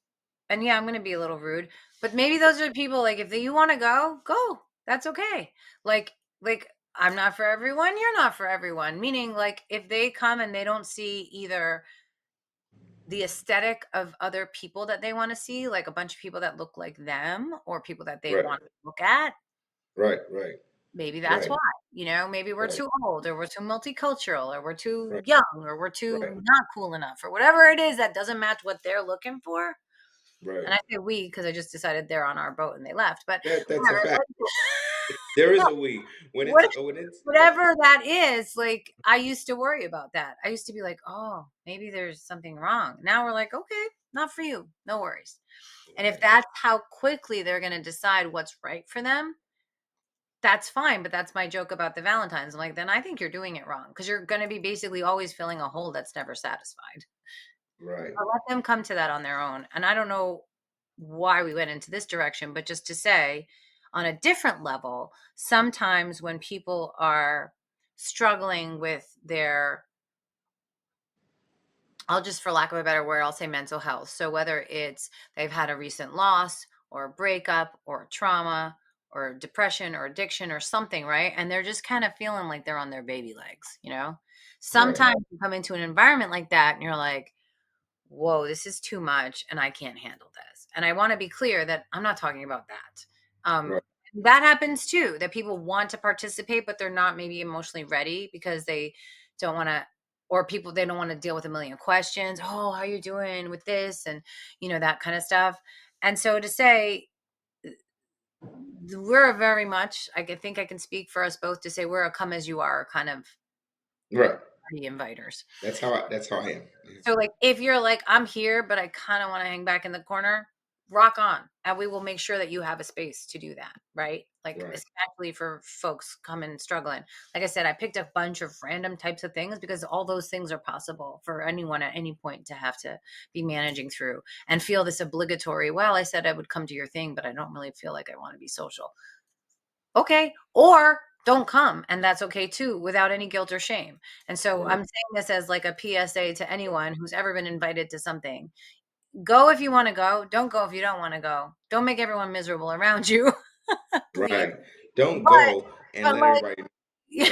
[SPEAKER 1] and yeah, I'm going to be a little rude, but maybe those are people like if you want to go, go. That's okay. Like like I'm not for everyone, you're not for everyone. Meaning like if they come and they don't see either the aesthetic of other people that they want to see, like a bunch of people that look like them or people that they
[SPEAKER 2] right,
[SPEAKER 1] want to look at,
[SPEAKER 2] right, right,
[SPEAKER 1] maybe that's
[SPEAKER 2] right,
[SPEAKER 1] why. Maybe we're
[SPEAKER 2] right,
[SPEAKER 1] too old or we're too multicultural or we're too
[SPEAKER 2] right,
[SPEAKER 1] young or we're
[SPEAKER 2] right,
[SPEAKER 1] too not cool enough or whatever it is that doesn't match what they're looking for.
[SPEAKER 2] right.
[SPEAKER 1] And I say we because I just decided they're on our boat and they left. But
[SPEAKER 2] That's a
[SPEAKER 1] whatever,
[SPEAKER 2] fact.
[SPEAKER 1] like,
[SPEAKER 2] There is
[SPEAKER 1] no,
[SPEAKER 2] a we
[SPEAKER 1] what,
[SPEAKER 2] when it's
[SPEAKER 1] whatever that is, like I used to worry about that. I used to be like, oh, maybe there's something wrong. Now we're like, okay, not for you, no worries. And if
[SPEAKER 2] right,
[SPEAKER 1] that's how quickly they're going to decide what's right for them, that's fine. But that's my joke about the Valentines. I'm like, then I think you're doing it wrong because you're going to be basically always filling a hole that's never satisfied.
[SPEAKER 2] right,
[SPEAKER 1] But let them come to that on their own. And I don't know why we went into this direction, but just to say, on a different level, sometimes when people are struggling with their, I'll just, for lack of a better word, I'll say mental health. So whether it's they've had a recent loss or a breakup or a trauma or depression or addiction or something, right? And they're just kind of feeling like they're on their baby legs.
[SPEAKER 2] right,
[SPEAKER 1] Sometimes you come into an environment like that and you're like, whoa, this is too much and I can't handle this. And I want to be clear that I'm not talking about that.
[SPEAKER 2] right,
[SPEAKER 1] That happens too, that people want to participate, but they're not maybe emotionally ready because they don't want to, or people, they don't want to deal with a million questions. Oh, how you doing with this? And, that kind of stuff. And so to say, we're very much, think I can speak for us both to say we're a come as you are kind of
[SPEAKER 2] right.
[SPEAKER 1] party inviters.
[SPEAKER 2] That's how I am. Yeah.
[SPEAKER 1] So, like, if you're like, I'm here, but I kind of want to hang back in the corner, rock on. And we will make sure that you have a space to do that. Right. Like,
[SPEAKER 2] Right,
[SPEAKER 1] especially for folks coming struggling. Like I said, I picked a bunch of random types of things because all those things are possible for anyone at any point to have to be managing through and feel this obligatory. Well, I said I would come to your thing, but I don't really feel like I want to be social. Okay. Or don't come. And that's okay too, without any guilt or shame. And so
[SPEAKER 2] right,
[SPEAKER 1] I'm saying this as like a PSA to anyone who's ever been invited to something. Go if you want to go. Don't go if you don't want to go. Don't make everyone miserable around you, please.
[SPEAKER 2] right. Don't
[SPEAKER 1] But
[SPEAKER 2] go and
[SPEAKER 1] but
[SPEAKER 2] let
[SPEAKER 1] like,
[SPEAKER 2] everybody know.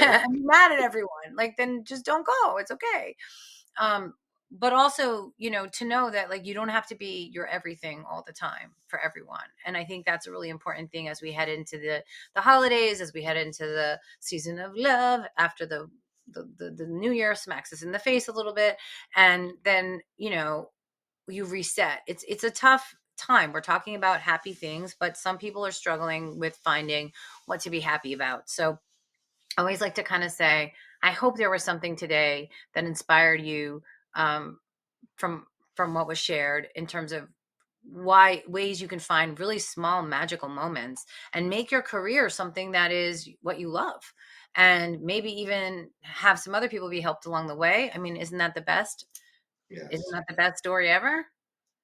[SPEAKER 2] Right,
[SPEAKER 1] yeah, I'm mad at everyone. Like, then just don't go. It's okay. Um, but also, to know that like you don't have to be your everything all the time for everyone. And I think that's a really important thing as we head into the holidays, as we head into the season of love after the new year smacks us in the face a little bit. And then, you reset. It's a tough time. We're talking about happy things, but some people are struggling with finding what to be happy about. So I always like to kind of say, I hope there was something today that inspired you, um, from what was shared in terms of why ways you can find really small magical moments and make your career something that is what you love, and maybe even have some other people be helped along the way. I mean, isn't that the best? Isn't
[SPEAKER 2] yes,
[SPEAKER 1] that the best story ever?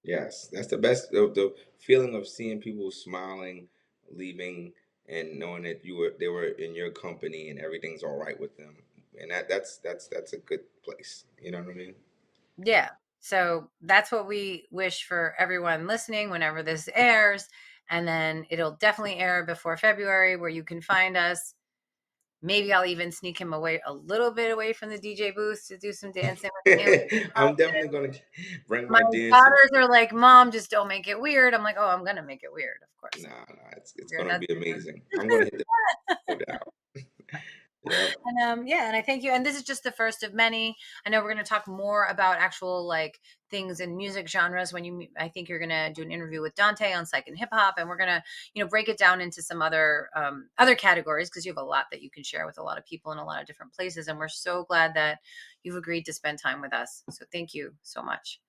[SPEAKER 2] yes. That's the best. The feeling of seeing people smiling, leaving, and knowing that they were in your company and everything's all right with them, and that's a good place. You know what I mean?
[SPEAKER 1] Yeah. So that's what we wish for everyone listening whenever this airs. And then it'll definitely air before February, where you can find us. Maybe I'll even sneak him away a little bit away from the DJ booth to do some dancing with him.
[SPEAKER 2] I'm definitely gonna bring
[SPEAKER 1] My
[SPEAKER 2] my dancing.
[SPEAKER 1] daughters are like, Mom, just don't make it weird. I'm like, oh, I'm gonna make it weird, of course.
[SPEAKER 2] Nah, nah, it's
[SPEAKER 1] Weird.
[SPEAKER 2] gonna
[SPEAKER 1] That's
[SPEAKER 2] be amazing. I'm gonna hit the no doubt. Yep.
[SPEAKER 1] And yeah, and I thank you. And this is just the first of many. I know we're going to talk more about actual like things in music genres when I think you're going to do an interview with Dante on psych and hip hop, and we're going to, break it down into some other categories, because you have a lot that you can share with a lot of people in a lot of different places. And we're so glad that you've agreed to spend time with us. So thank you so much,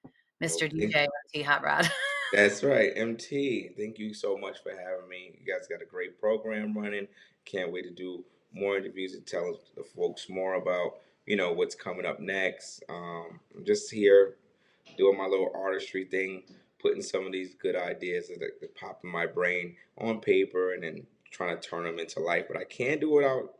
[SPEAKER 1] Mr.
[SPEAKER 2] Nope. Thank
[SPEAKER 1] DJ T Hot Rod.
[SPEAKER 2] That's right, MT. Thank you so much for having me. You guys got a great program running. Can't wait to do more interviews and tell the folks more about what's coming up next. I'm just here doing my little artistry thing, putting some of these good ideas that pop in my brain on paper, and then trying to turn them into life. But I can't do it without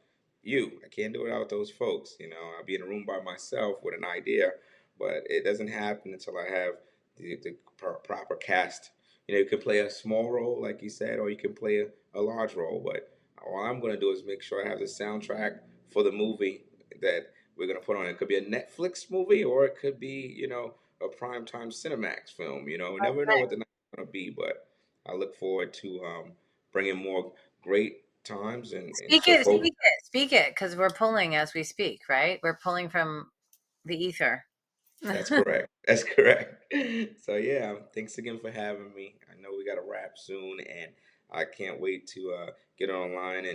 [SPEAKER 2] you. I can't do it without those folks. I'll be in a room by myself with an idea, but it doesn't happen until I have the proper cast. You can play a small role, like you said, or you can play a large role. But all I'm going to do is make sure I have the soundtrack for the movie that we're going to put on. It could be a Netflix movie, or it could be, a primetime Cinemax film. We never know what the night's going to be, but I look forward to bringing more great times, and
[SPEAKER 1] Speak
[SPEAKER 2] so
[SPEAKER 1] it,
[SPEAKER 2] folks.
[SPEAKER 1] speak it, speak it, because we're pulling as we speak, right? We're pulling from the ether.
[SPEAKER 2] That's correct. That's correct. So yeah, thanks again for having me. I know we got to wrap soon, and I can't wait to get online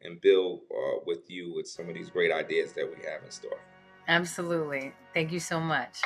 [SPEAKER 2] and build with you with some of these great ideas that we have in store.
[SPEAKER 1] Absolutely. Thank you so much.